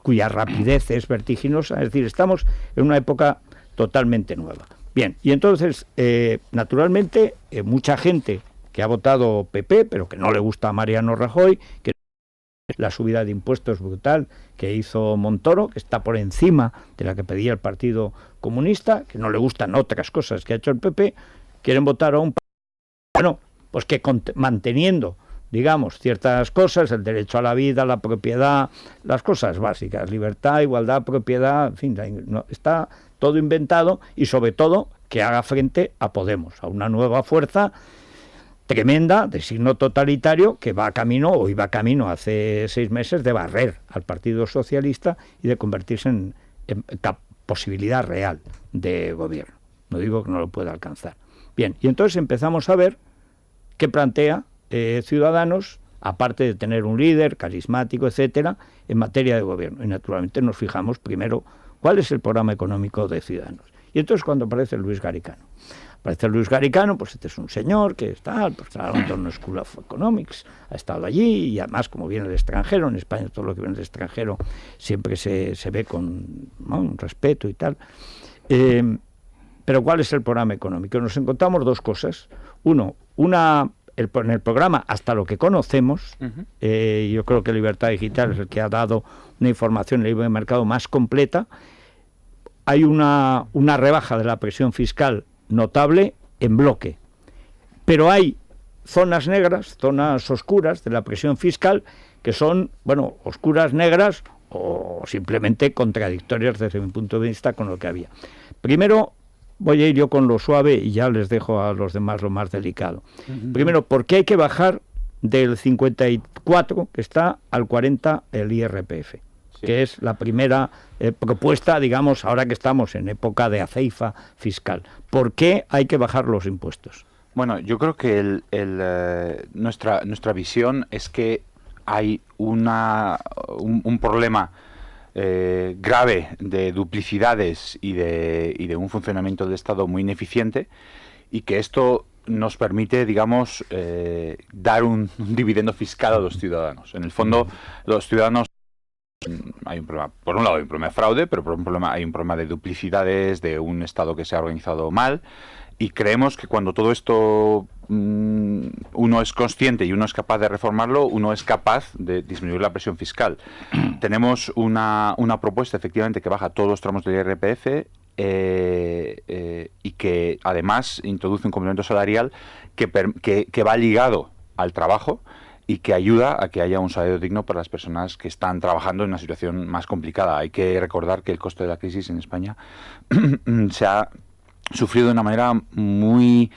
cuya rapidez es vertiginosa. Es decir, estamos en una época totalmente nueva. Bien, y entonces, naturalmente, mucha gente que ha votado PP, pero que no le gusta a Mariano Rajoy, que la subida de impuestos brutal que hizo Montoro, que está por encima de la que pedía el Partido Comunista, que no le gustan otras cosas que ha hecho el PP, quieren votar a un... Bueno, pues que manteniendo, digamos, ciertas cosas, el derecho a la vida, la propiedad, las cosas básicas, libertad, igualdad, propiedad, en fin, está todo inventado, y sobre todo que haga frente a Podemos, a una nueva fuerza tremenda, de signo totalitario, que va camino, o iba camino hace 6 meses, de barrer al Partido Socialista y de convertirse en posibilidad real de gobierno. No digo que no lo pueda alcanzar. Bien, y entonces empezamos a ver qué plantea Ciudadanos, aparte de tener un líder carismático, etcétera, en materia de gobierno. Y naturalmente nos fijamos primero cuál es el programa económico de Ciudadanos. Y entonces cuando aparece Luis Garicano. Aparece Luis Garicano, pues este es un señor que está en la London School of Economics, ha estado allí, y además como viene del extranjero, en España todo lo que viene del extranjero siempre se ve con, ¿no?, un respeto y tal. Pero ¿cuál es el programa económico? Nos encontramos 2 cosas. Uno, en el programa Hasta lo que conocemos, yo creo que Libertad Digital es el que ha dado una información en el libre mercado más completa. Hay una rebaja de la presión fiscal notable en bloque, pero hay zonas negras, zonas oscuras de la presión fiscal que son, bueno, oscuras, negras o simplemente contradictorias desde mi punto de vista con lo que había. Primero voy a ir yo con lo suave y ya les dejo a los demás lo más delicado. Primero, ¿por qué hay que bajar del 54 que está al 40 el IRPF? Que es la primera propuesta, digamos, ahora que estamos en época de aceifa fiscal. ¿Por qué hay que bajar los impuestos? Bueno, yo creo que nuestra visión es que hay un problema grave de duplicidades y de un funcionamiento del Estado muy ineficiente, y que esto nos permite, digamos, dar un dividendo fiscal a los ciudadanos. En el fondo, los ciudadanos, hay un problema, por un lado hay un problema de fraude, pero hay un problema de duplicidades, de un Estado que se ha organizado mal, y creemos que cuando todo esto uno es consciente y uno es capaz de reformarlo, uno es capaz de disminuir la presión fiscal. Tenemos una propuesta efectivamente que baja todos los tramos del IRPF y que además introduce un complemento salarial que va ligado al trabajo y que ayuda a que haya un salario digno para las personas que están trabajando en una situación más complicada. Hay que recordar que el coste de la crisis en España se ha sufrido de una manera muy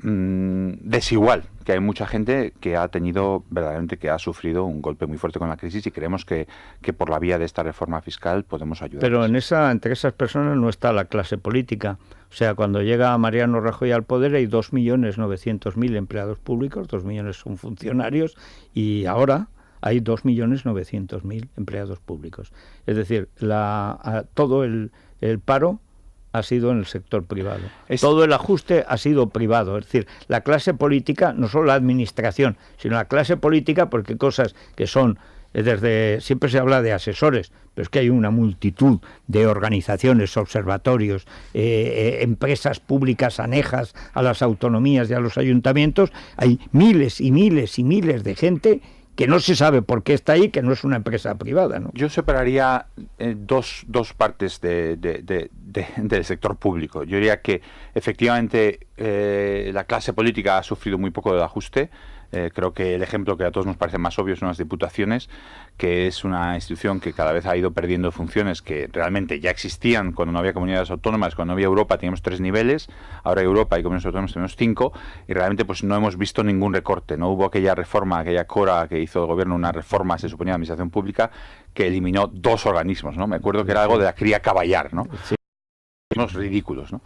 desigual, que hay mucha gente que ha tenido verdaderamente, que ha sufrido un golpe muy fuerte con la crisis, y creemos que por la vía de esta reforma fiscal podemos ayudar. Pero entre esas personas no está la clase política. O sea, cuando llega Mariano Rajoy al poder hay 2.900.000 empleados públicos, 2 millones son funcionarios, y ahora hay 2.900.000 empleados públicos. Es decir, todo el paro ha sido en el sector privado. Todo el ajuste ha sido privado. Es decir, la clase política, no solo la administración, sino la clase política, porque cosas que son, siempre se habla de asesores, pero es que hay una multitud de organizaciones, observatorios, empresas públicas anejas a las autonomías y a los ayuntamientos. Hay miles y miles y miles de gente que no se sabe por qué está ahí, que no es una empresa privada, ¿no? Yo separaría dos partes del sector público. Yo diría que efectivamente la clase política ha sufrido muy poco del ajuste. Creo que el ejemplo que a todos nos parece más obvio son las diputaciones, que es una institución que cada vez ha ido perdiendo funciones que realmente ya existían cuando no había comunidades autónomas. Cuando no había Europa teníamos 3 niveles, ahora hay Europa y comunidades autónomas tenemos 5, y realmente pues no hemos visto ningún recorte. No hubo aquella reforma, aquella cora que hizo el gobierno, una reforma, se suponía, de administración pública, que eliminó 2 organismos, ¿no? Me acuerdo que era algo de la cría caballar, ¿no? Sí. Unos ridículos, ¿no?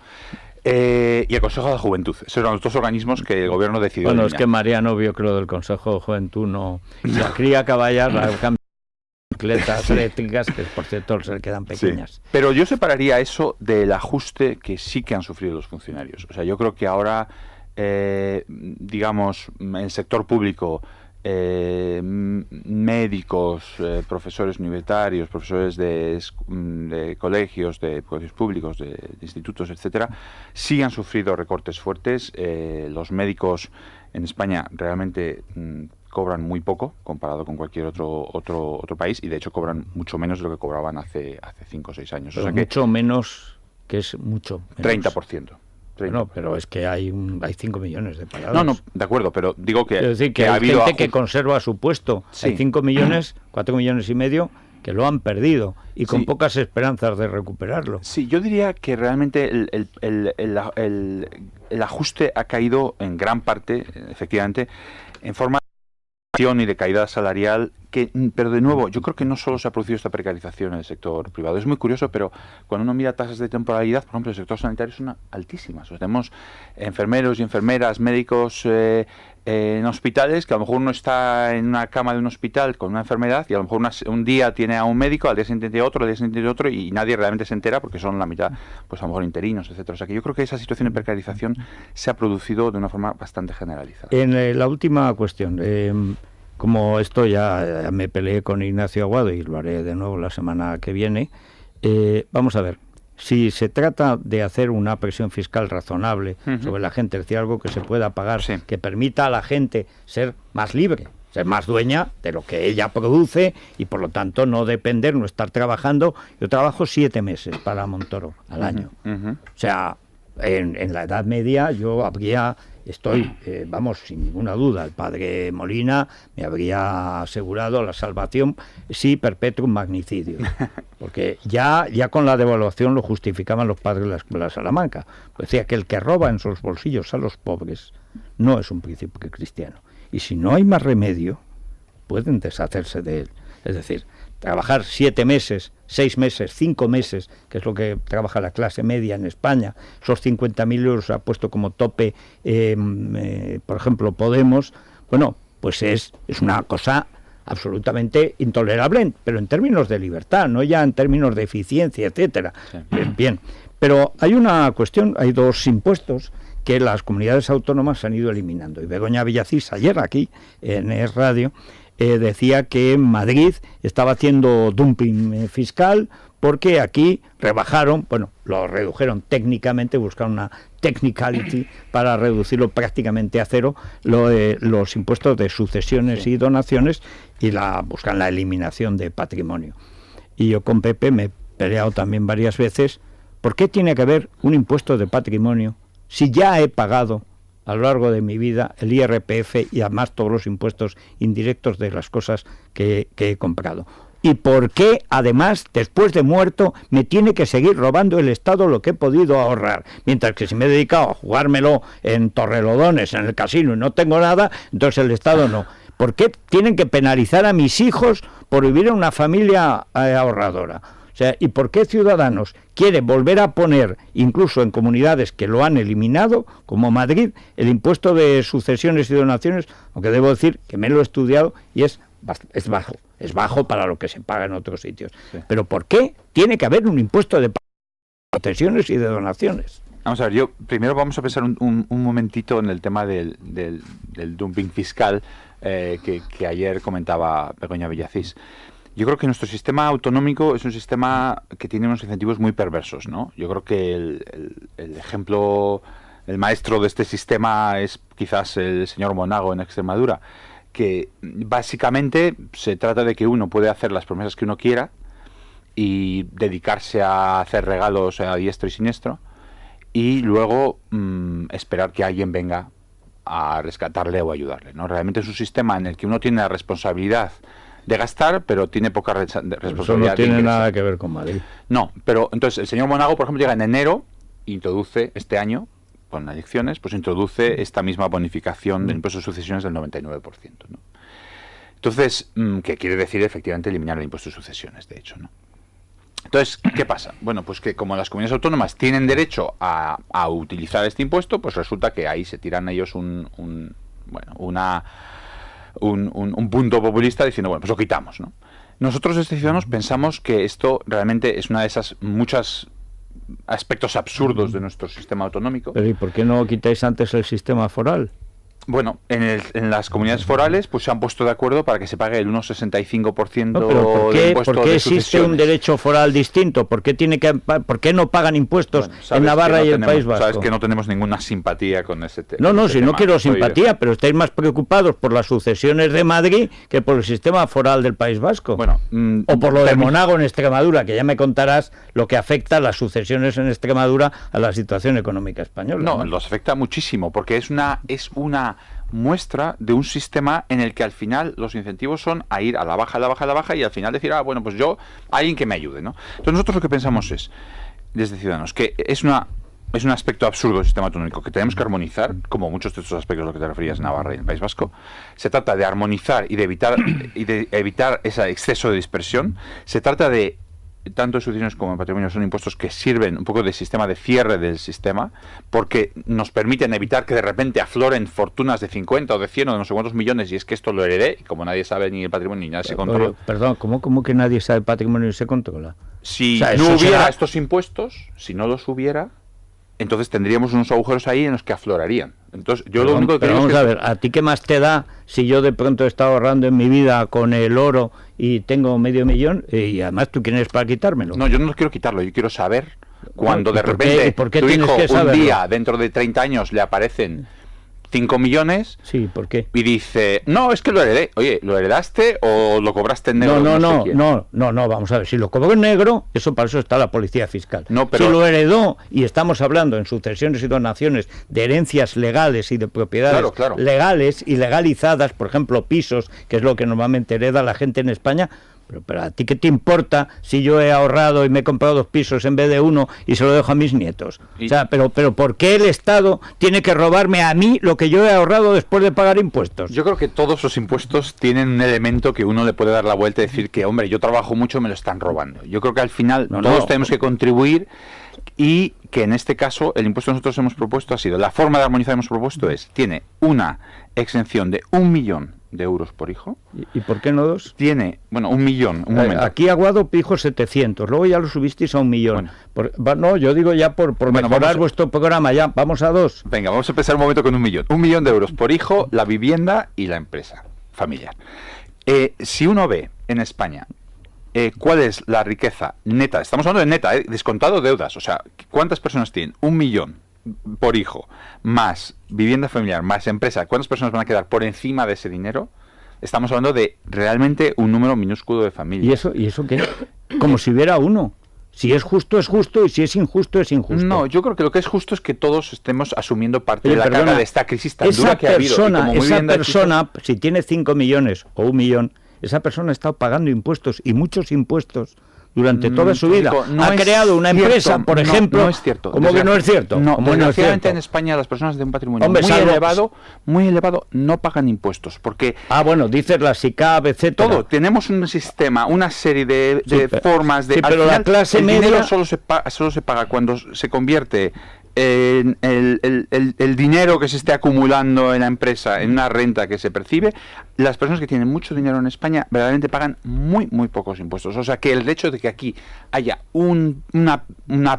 Y el Consejo de la Juventud. Esos eran los 2 organismos que el gobierno decidió eliminar. Es que Mariano vio que lo del Consejo de Juventud no... La cría caballar, la cambio de bicicletas eléctricas, que por cierto se le quedan pequeñas. Sí. Pero yo separaría eso del ajuste que sí que han sufrido los funcionarios. O sea, yo creo que ahora, digamos, el sector público, médicos, profesores universitarios, profesores de colegios, de colegios públicos, de institutos, etcétera, sí han sufrido recortes fuertes. Los médicos en España realmente cobran muy poco comparado con cualquier otro país, y de hecho cobran mucho menos de lo que cobraban hace 5 o 6 años. Pero o sea que mucho menos, que es mucho menos. 30%. No, pero es que hay 5 millones de parados. No, de acuerdo, pero digo que... Es decir, que ha hay habido gente que conserva su puesto. Sí. Hay 5 millones, 4 millones y medio que lo han perdido y con pocas esperanzas de recuperarlo. Sí, yo diría que realmente el ajuste ha caído en gran parte, efectivamente, en forma y de caída salarial, pero de nuevo, yo creo que no solo se ha producido esta precarización en el sector privado. Es muy curioso, pero cuando uno mira tasas de temporalidad, por ejemplo, el sector sanitario son altísimas. O sea, tenemos enfermeros y enfermeras, médicos en hospitales, que a lo mejor uno está en una cama de un hospital con una enfermedad y a lo mejor un día tiene a un médico, al día siguiente otro, al día siguiente otro, y nadie realmente se entera porque son la mitad, pues a lo mejor interinos, etcétera. O sea, que yo creo que esa situación de precarización se ha producido de una forma bastante generalizada. En la última cuestión, como esto ya me peleé con Ignacio Aguado y lo haré de nuevo la semana que viene, vamos a ver, si se trata de hacer una presión fiscal razonable sobre la gente, es decir, algo que se pueda pagar, que permita a la gente ser más libre, ser más dueña de lo que ella produce y por lo tanto no depender, no estar trabajando. Yo trabajo 7 meses para Montoro al año. O sea, en la Edad Media yo estoy, sin ninguna duda, el padre Molina me habría asegurado la salvación si perpetuum magnicidio, porque ya con la devaluación lo justificaban los padres de la Escuela de Salamanca. Pues decía que el que roba en sus bolsillos a los pobres no es un príncipe cristiano, y si no hay más remedio, pueden deshacerse de él. Es decir, trabajar 7 meses, 6 meses, 5 meses, que es lo que trabaja la clase media en España, esos 50.000 euros ha puesto como tope, por ejemplo, Podemos, bueno, pues es una cosa absolutamente intolerable, pero en términos de libertad, no ya en términos de eficiencia, etcétera. Sí. Bien, pero hay una cuestión, hay 2 impuestos que las comunidades autónomas han ido eliminando, y Begoña Villacís ayer aquí en Es Radio decía que Madrid estaba haciendo dumping fiscal porque aquí lo redujeron técnicamente, buscaron una technicality para reducirlo prácticamente a cero, los impuestos de sucesiones y donaciones, y buscan la eliminación de patrimonio. Y yo con Pepe me he peleado también varias veces. ¿Por qué tiene que haber un impuesto de patrimonio si ya he pagado a lo largo de mi vida el IRPF y además todos los impuestos indirectos de las cosas que he comprado? ¿Y por qué, además, después de muerto, me tiene que seguir robando el Estado lo que he podido ahorrar? Mientras que si me he dedicado a jugármelo en Torrelodones, en el casino, y no tengo nada, entonces el Estado no. ¿Por qué tienen que penalizar a mis hijos por vivir en una familia ahorradora? O sea, ¿y por qué Ciudadanos quiere volver a poner, incluso en comunidades que lo han eliminado, como Madrid, el impuesto de sucesiones y donaciones? Aunque debo decir que me lo he estudiado y es bajo para lo que se paga en otros sitios. Sí. Pero ¿por qué tiene que haber un impuesto de sucesiones y de donaciones? Vamos a ver, primero vamos a pensar un momentito en el tema del dumping fiscal que ayer comentaba Begoña Villacís. Yo creo que nuestro sistema autonómico es un sistema que tiene unos incentivos muy perversos, ¿no? Yo creo que el ejemplo, el maestro de este sistema es quizás el señor Monago en Extremadura, que básicamente se trata de que uno puede hacer las promesas que uno quiera y dedicarse a hacer regalos a diestro y siniestro, y luego esperar que alguien venga a rescatarle o ayudarle, ¿no? Realmente es un sistema en el que uno tiene la responsabilidad de gastar, pero tiene poca responsabilidad. Eso no tiene nada que ver con Madrid. No, pero entonces el señor Monago, por ejemplo, llega en enero, introduce este año, con elecciones, pues introduce esta misma bonificación del impuesto de sucesiones del 99%, ¿no? Entonces, ¿qué quiere decir efectivamente eliminar el impuesto de sucesiones, de hecho, ¿no? Entonces, ¿qué pasa? Bueno, pues que como las comunidades autónomas tienen derecho a utilizar este impuesto, pues resulta que ahí se tiran ellos un punto populista diciendo, bueno, pues lo quitamos, ¿no? Nosotros desde Ciudadanos pensamos que esto realmente es una de esas muchos aspectos absurdos de nuestro sistema autonómico. Pero ¿y por qué no quitáis antes el sistema foral? Bueno, en las comunidades forales pues se han puesto de acuerdo para que se pague el 1,65% ¿Por de impuesto ¿por qué de existe sucesiones? un derecho foral distinto? ¿Por qué no pagan impuestos en Navarra y el País Vasco? Sabes que no tenemos ninguna simpatía con ese tema. No, si no quiero simpatía, pero estáis más preocupados por las sucesiones de Madrid que por el sistema foral del País Vasco. Bueno, o por lo de Monago en Extremadura, que ya me contarás lo que afecta a las sucesiones en Extremadura a la situación económica española. No, los afecta muchísimo, porque es una muestra de un sistema en el que al final los incentivos son a ir a la baja, y al final decir, bueno, pues yo, alguien que me ayude, ¿no? Entonces nosotros lo que pensamos es, desde Ciudadanos, que es un aspecto absurdo del sistema autonómico que tenemos que armonizar, como muchos de estos aspectos a los que te referías, Navarra y el País Vasco. Se trata de armonizar y de evitar ese exceso de dispersión. Se trata de, tanto en sucesiones como en patrimonio, son impuestos que sirven un poco de sistema de cierre del sistema, porque nos permiten evitar que de repente afloren fortunas de 50 o de 100 o de no sé cuántos millones, y es que esto lo heredé, y como nadie sabe ni el patrimonio ni nada se controla. Perdón, ¿cómo que nadie sabe patrimonio y se controla? Si no hubiera estos impuestos, si no los hubiera, entonces tendríamos unos agujeros ahí en los que aflorarían. Entonces, yo lo único que vamos a ver, ¿a ti qué más te da si yo de pronto he estado ahorrando en mi vida con el oro y tengo $500,000 y además tú quieres para quitármelo? No, yo no quiero quitarlo, yo quiero saber cuando de repente ¿por qué tu hijo un día, dentro de 30 años, le aparecen 5 millones. Sí, ¿por qué? Y dice, no, es que lo heredé. Oye, ¿lo heredaste o lo cobraste en negro? No, vamos a ver, si lo cobró en negro, para eso está la policía fiscal. No, pero... Si lo heredó, y estamos hablando en sucesiones y donaciones de herencias legales y de propiedades legales y legalizadas, por ejemplo, pisos, que es lo que normalmente hereda la gente en España. Pero ¿a ti qué te importa si yo he ahorrado y me he comprado 2 pisos en vez de 1 y se lo dejo a mis nietos? O sea, pero ¿por qué el Estado tiene que robarme a mí lo que yo he ahorrado después de pagar impuestos? Yo creo que todos los impuestos tienen un elemento que uno le puede dar la vuelta y decir que, hombre, yo trabajo mucho, me lo están robando. Yo creo que al final todos tenemos que contribuir, y que en este caso el impuesto que nosotros hemos propuesto ha sido, la forma de armonizar que hemos propuesto tiene una exención de 1 millón de euros por hijo. ¿Y por qué no 2? Tiene, 1 millón, un momento. Aquí Aguado dijo 700, luego ya lo subisteis a 1 millón. No, yo digo ya por mejorar vuestro programa, ya, vamos a 2. Venga, vamos a empezar un momento con 1 millón. 1 millón de euros por hijo, la vivienda y la empresa familiar. Si uno ve en España cuál es la riqueza neta, estamos hablando de neta, descontado deudas, o sea, ¿cuántas personas tienen 1 millón por hijo, más vivienda familiar, más empresa? ¿Cuántas personas van a quedar por encima de ese dinero? Estamos hablando de realmente un número minúsculo de familias. ¿Y eso qué? Como si hubiera uno. Si es justo, es justo, y si es injusto, es injusto. No, yo creo que lo que es justo es que todos estemos asumiendo parte de la carga de esta crisis tan dura que ha habido. Esa persona, si tiene 5 millones o 1 millón, esa persona ha estado pagando impuestos, y muchos impuestos, durante toda su vida. Ha creado una empresa, por ejemplo. No es cierto. ¿Cómo que no es cierto? No, desgraciadamente en España las personas de un patrimonio muy elevado no pagan impuestos, porque... dices la SICAV, etcétera. Todo, tenemos un sistema, una serie de formas de... Sí, pero la clase media... El dinero solo se paga cuando se convierte en el dinero que se esté acumulando en la empresa, en una renta que se percibe. Las personas que tienen mucho dinero en España verdaderamente pagan muy pocos impuestos. O sea que el hecho de que aquí haya una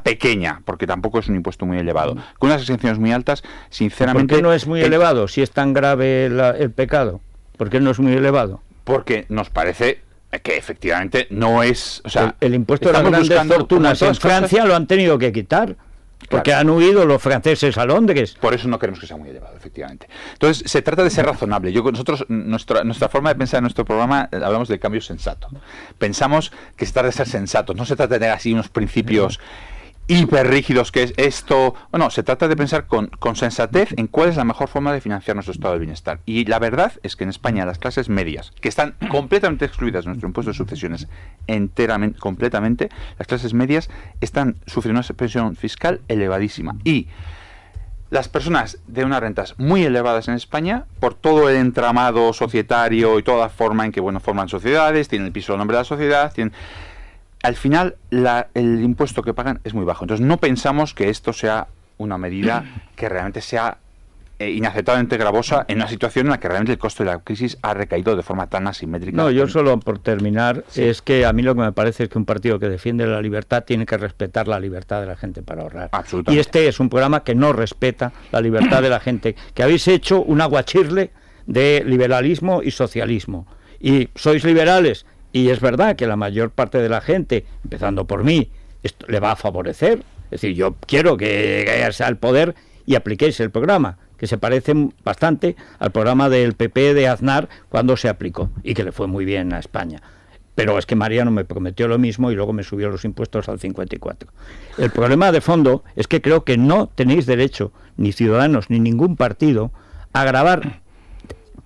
pequeña, porque tampoco es un impuesto muy elevado, con unas exenciones muy altas, sinceramente... ¿Por qué no es muy elevado si es tan grave el pecado? ¿Por qué no es muy elevado? Porque nos parece que efectivamente no es... O sea, el impuesto de las grandes fortunas en Francia lo han tenido que quitar. Porque han huido los franceses a Londres. Por eso no queremos que sea muy elevado, efectivamente. Entonces, se trata de ser razonable. Nosotros, nuestra forma de pensar en nuestro programa, hablamos del cambio sensato. Pensamos que se trata de ser sensatos. No se trata de tener así unos principios hiperrígidos, que es esto... Bueno, se trata de pensar con sensatez en cuál es la mejor forma de financiar nuestro estado de bienestar. Y la verdad es que en España las clases medias, que están completamente excluidas de nuestro impuesto de sucesiones, completamente, las clases medias están sufriendo una presión fiscal elevadísima. Y las personas de unas rentas muy elevadas en España, por todo el entramado societario y toda la forma en que forman sociedades, tienen el piso del nombre de la sociedad, al final el impuesto que pagan es muy bajo. Entonces no pensamos que esto sea una medida que realmente sea inaceptablemente gravosa en una situación en la que realmente el costo de la crisis ha recaído de forma tan asimétrica. No, yo solo por terminar, es que a mí lo que me parece es que un partido que defiende la libertad tiene que respetar la libertad de la gente para ahorrar. Absolutamente. Y este es un programa que no respeta la libertad de la gente, que habéis hecho un aguachirle de liberalismo y socialismo. Y sois liberales, y es verdad que la mayor parte de la gente, empezando por mí, esto le va a favorecer. Es decir, yo quiero que lleguéis al poder y apliquéis el programa, que se parece bastante al programa del PP de Aznar cuando se aplicó, y que le fue muy bien a España. Pero es que Mariano me prometió lo mismo y luego me subió los impuestos al 54. El problema de fondo es que creo que no tenéis derecho, ni Ciudadanos, ni ningún partido, a gravar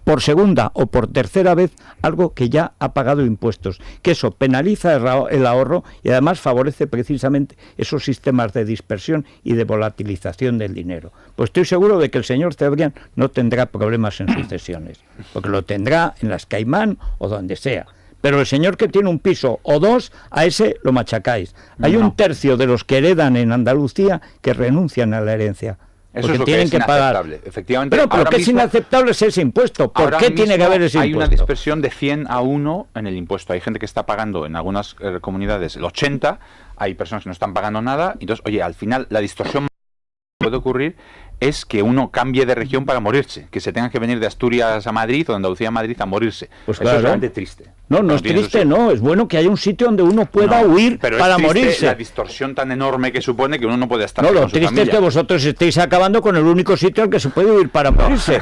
por segunda o por tercera vez algo que ya ha pagado impuestos, que eso penaliza el ahorro y además favorece precisamente esos sistemas de dispersión y de volatilización del dinero. Pues estoy seguro de que el señor Cebrián no tendrá problemas en sucesiones, porque lo tendrá en las Caimán o donde sea. Pero el señor que tiene un piso o dos, a ese lo machacáis. Hay un tercio de los que heredan en Andalucía que renuncian a la herencia. Eso porque es lo tienen que es pagar. Efectivamente. Pero ¿qué es inaceptable es ese impuesto? ¿Por qué tiene que haber ese hay impuesto? Hay una dispersión de 100 a 1 en el impuesto. Hay gente que está pagando en algunas comunidades el 80, hay personas que no están pagando nada. Entonces, oye, al final la distorsión que puede ocurrir es que uno cambie de región para morirse, que se tenga que venir de Asturias a Madrid o de Andalucía a Madrid a morirse. Pues eso claro. es realmente triste. No es triste, no. Es bueno que haya un sitio donde uno pueda huir pero para es triste morirse. La distorsión tan enorme que supone que uno no puede estar No, con lo su triste familia. es que vosotros estéis acabando con el único sitio al que se puede huir para morirse.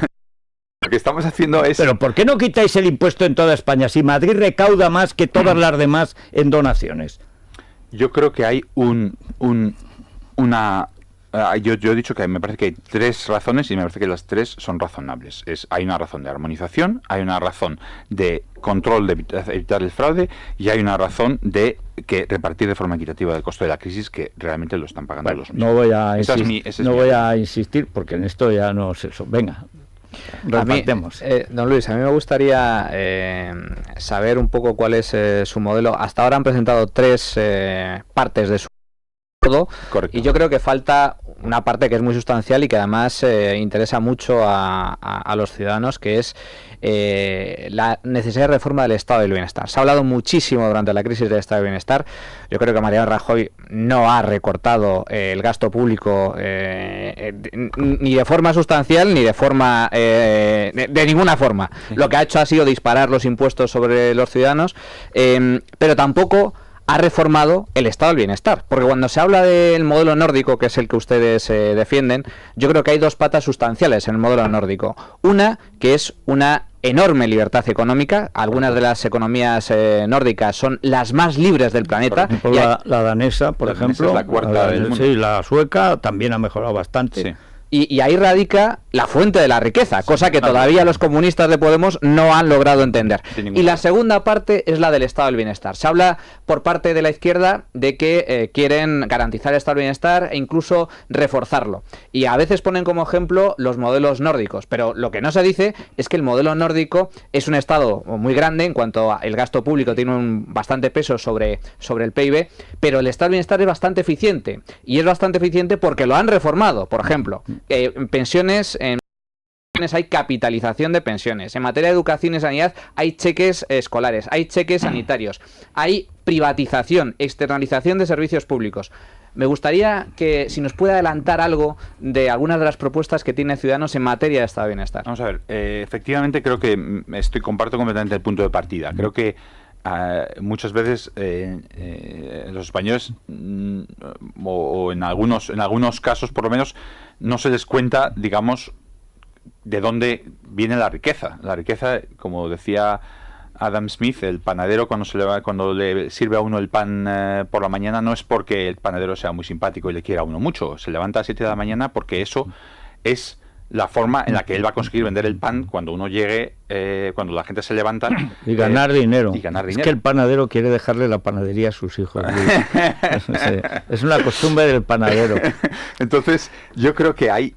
Lo que estamos haciendo es... Pero ¿por qué no quitáis el impuesto en toda España si Madrid recauda más que todas las demás en donaciones? Yo creo que hay una... yo he dicho que me parece que hay tres razones y me parece que las tres son razonables. Hay una razón de armonización, hay una razón de control de evitar el fraude y hay una razón de que repartir de forma equitativa el costo de la crisis, que realmente lo están pagando los mismos. No voy a insistir porque en esto ya no es eso. Venga, repartemos. Don Luis, a mí me gustaría saber un poco cuál es su modelo. Hasta ahora han presentado tres partes de su todo. Correcto. Y yo creo que falta una parte que es muy sustancial y que además interesa mucho a los ciudadanos, que es la necesidad de reforma del estado del bienestar. Se ha hablado muchísimo durante la crisis del estado del bienestar. Yo creo que Mariano Rajoy no ha recortado el gasto público ni de forma sustancial ni de forma de ninguna forma. Lo que ha hecho ha sido disparar los impuestos sobre los ciudadanos, pero tampoco ha reformado el estado del bienestar, porque cuando se habla del modelo nórdico, que es el que ustedes defienden, yo creo que hay dos patas sustanciales en el modelo nórdico. Una, que es una enorme libertad económica. Algunas de las economías nórdicas son las más libres del planeta. Por ejemplo, la danesa, por ejemplo, es la cuarta del mundo. Sí, la sueca también ha mejorado bastante. Sí. Y ahí radica la fuente de la riqueza, cosa que todavía los comunistas de Podemos no han logrado entender. Y la segunda parte es la del estado del bienestar. Se habla por parte de la izquierda de que quieren garantizar el estado del bienestar e incluso reforzarlo. Y a veces ponen como ejemplo los modelos nórdicos, pero lo que no se dice es que el modelo nórdico es un estado muy grande en cuanto al gasto público, tiene un bastante peso sobre el PIB, pero el estado del bienestar es bastante eficiente. Y es bastante eficiente porque lo han reformado, por ejemplo. Pensiones, hay capitalización de pensiones. En materia de educación y sanidad hay cheques escolares, hay cheques sanitarios, hay privatización, externalización de servicios públicos. Me gustaría que si nos puede adelantar algo de algunas de las propuestas que tiene Ciudadanos en materia de estado de bienestar. Vamos a ver, efectivamente creo que comparto completamente el punto de partida. Creo que muchas veces los españoles o en algunos casos por lo menos no se les cuenta, digamos, de dónde viene la riqueza. La riqueza, como decía Adam Smith, el panadero cuando le sirve a uno el pan por la mañana, no es porque el panadero sea muy simpático y le quiera a uno mucho. Se levanta a las 7 de la mañana porque eso es la forma en la que él va a conseguir vender el pan cuando uno llegue, cuando la gente se levanta. Y ganar dinero. Es que el panadero quiere dejarle la panadería a sus hijos. Es una costumbre del panadero. Entonces, yo creo que hay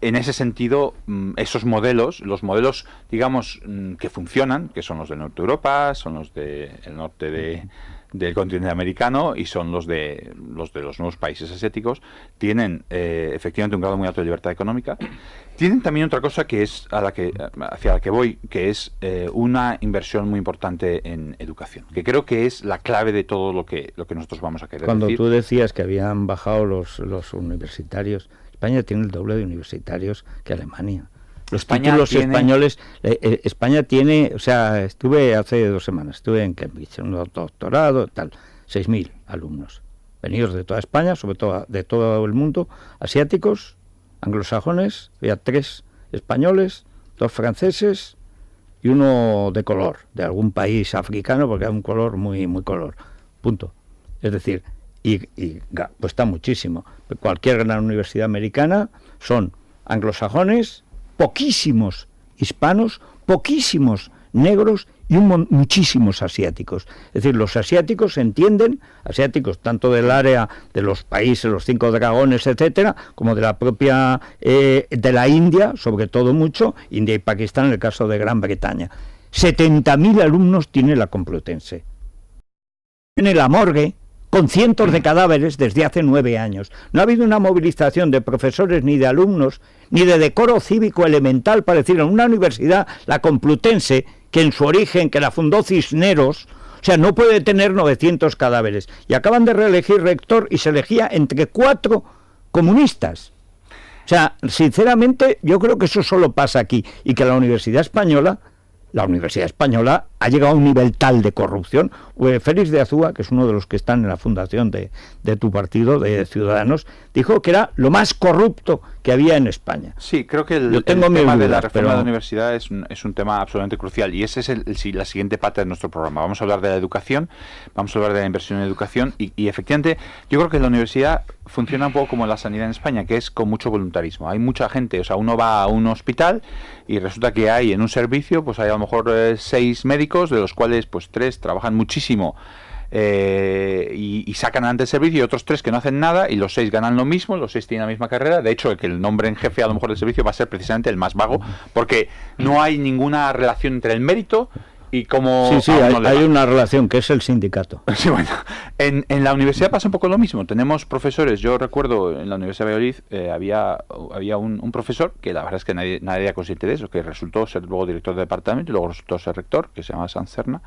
en ese sentido, esos modelos, los modelos, digamos, que funcionan, que son los del norte de Europa, son los del norte del continente americano y son los de los nuevos países asiáticos, tienen efectivamente un grado muy alto de libertad económica. Tienen también otra cosa que es hacia la que voy, que es una inversión muy importante en educación, que creo que es la clave de todo lo que nosotros vamos a querer Cuando decir. tú decías que habían bajado los universitarios, España tiene el doble de universitarios que Alemania. Los títulos españoles, España tiene, o sea, estuve hace 2 semanas, estuve en Cambridge, en un doctorado, tal, 6.000 alumnos, venidos de toda España, sobre todo de todo el mundo, asiáticos, anglosajones, había 3 españoles, 2 franceses y uno de color, de algún país africano, porque era un color muy color, punto. Es decir, y cuesta muchísimo. Cualquier gran universidad americana son anglosajones, poquísimos hispanos, poquísimos negros y muchísimos asiáticos. Es decir, los asiáticos entienden, asiáticos tanto del área de los países, los 5 dragones, etcétera, como de la propia, de la India, sobre todo mucho, India y Pakistán en el caso de Gran Bretaña. 70.000 alumnos tiene la Complutense. Tiene la morgue, con cientos de cadáveres desde hace 9 años. No ha habido una movilización de profesores ni de alumnos, ni de decoro cívico elemental para decir en una universidad, la Complutense, que en su origen, que la fundó Cisneros, o sea, no puede tener 900 cadáveres. Y acaban de reelegir rector y se elegía entre 4 comunistas. O sea, sinceramente, yo creo que eso solo pasa aquí, y que la Universidad Española ha llegado a un nivel tal de corrupción. Félix de Azúa, que es uno de los que están en la fundación de tu partido, de Ciudadanos, dijo que era lo más corrupto que había en España. Sí, creo que el tema de la reforma de la universidad es un tema absolutamente crucial, y ese es la siguiente parte de nuestro programa. Vamos a hablar de la educación, vamos a hablar de la inversión en educación, y efectivamente yo creo que la universidad funciona un poco como la sanidad en España, que es con mucho voluntarismo. Hay mucha gente, o sea, uno va a un hospital y resulta que hay en un servicio, pues hay a lo mejor 6 médicos, de los cuales pues 3 trabajan muchísimo y sacan adelante el servicio, y otros 3 que no hacen nada, y los 6 ganan lo mismo, los 6 tienen la misma carrera. De hecho, el que el nombre en jefe a lo mejor del servicio va a ser precisamente el más vago, porque no hay ninguna relación entre el mérito y cómo... Sí, hay una relación, que es el sindicato. Sí, bueno, en la universidad pasa un poco lo mismo. Tenemos profesores, yo recuerdo en la Universidad de Valladolid había un profesor, que la verdad es que nadie era consciente de eso, que resultó ser luego director de departamento y luego resultó ser rector, que se llama Sancerna,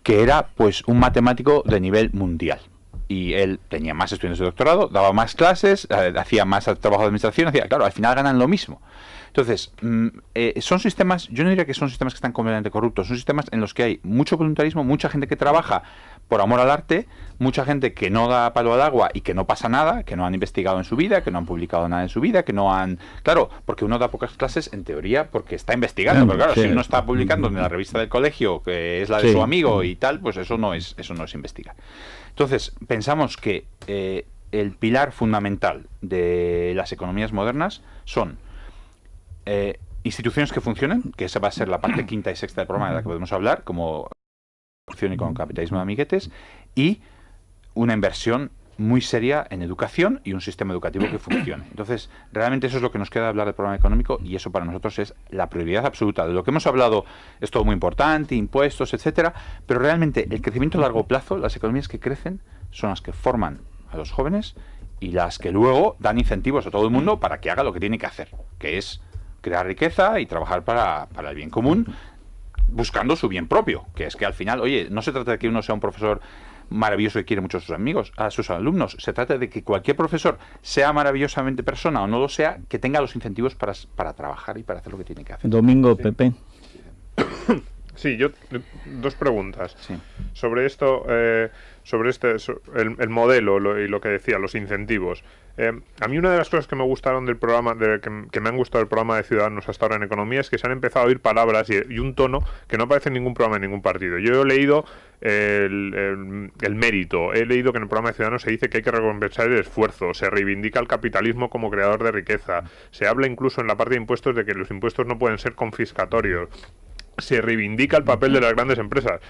que era pues un matemático de nivel mundial. Y él tenía más estudiantes de doctorado, daba más clases, hacía más trabajo de administración, claro, al final ganan lo mismo. Entonces, son sistemas, yo no diría que son sistemas que están completamente corruptos, son sistemas en los que hay mucho voluntarismo, mucha gente que trabaja por amor al arte, mucha gente que no da palo al agua y que no pasa nada, que no han investigado en su vida, que no han publicado nada en su vida, que no han... Claro, porque uno da pocas clases en teoría porque está investigando, pero claro, si uno está publicando en la revista del colegio, que es la de su amigo y tal, pues eso no es investigar. Entonces, pensamos que el pilar fundamental de las economías modernas son instituciones que funcionen, que esa va a ser la parte quinta y sexta del programa de la que podemos hablar, como corrupción y con capitalismo de amiguetes, y una inversión muy seria en educación y un sistema educativo que funcione. Entonces, realmente eso es lo que nos queda de hablar del programa económico, y eso para nosotros es la prioridad absoluta. De lo que hemos hablado es todo muy importante, impuestos, etcétera, pero realmente el crecimiento a largo plazo, las economías que crecen, son las que forman a los jóvenes y las que luego dan incentivos a todo el mundo para que haga lo que tiene que hacer, que es crear riqueza y trabajar para el bien común, buscando su bien propio, que es que al final, oye, no se trata de que uno sea un profesor maravilloso y quiere mucho a sus alumnos, se trata de que cualquier profesor, sea maravillosamente persona o no lo sea, que tenga los incentivos para trabajar y para hacer lo que tiene que hacer. Domingo, Pepe. Sí, yo 2 preguntas. Sí. Sobre esto, el modelo y lo que decía, los incentivos. A mí una de las cosas que me gustaron del programa, que me han gustado del programa de Ciudadanos hasta ahora en economía, es que se han empezado a oír palabras y un tono que no aparece en ningún programa de ningún partido. Yo he leído el mérito, he leído que en el programa de Ciudadanos se dice que hay que recompensar el esfuerzo, se reivindica el capitalismo como creador de riqueza, se habla incluso en la parte de impuestos de que los impuestos no pueden ser confiscatorios. se reivindica el papel de las grandes empresas.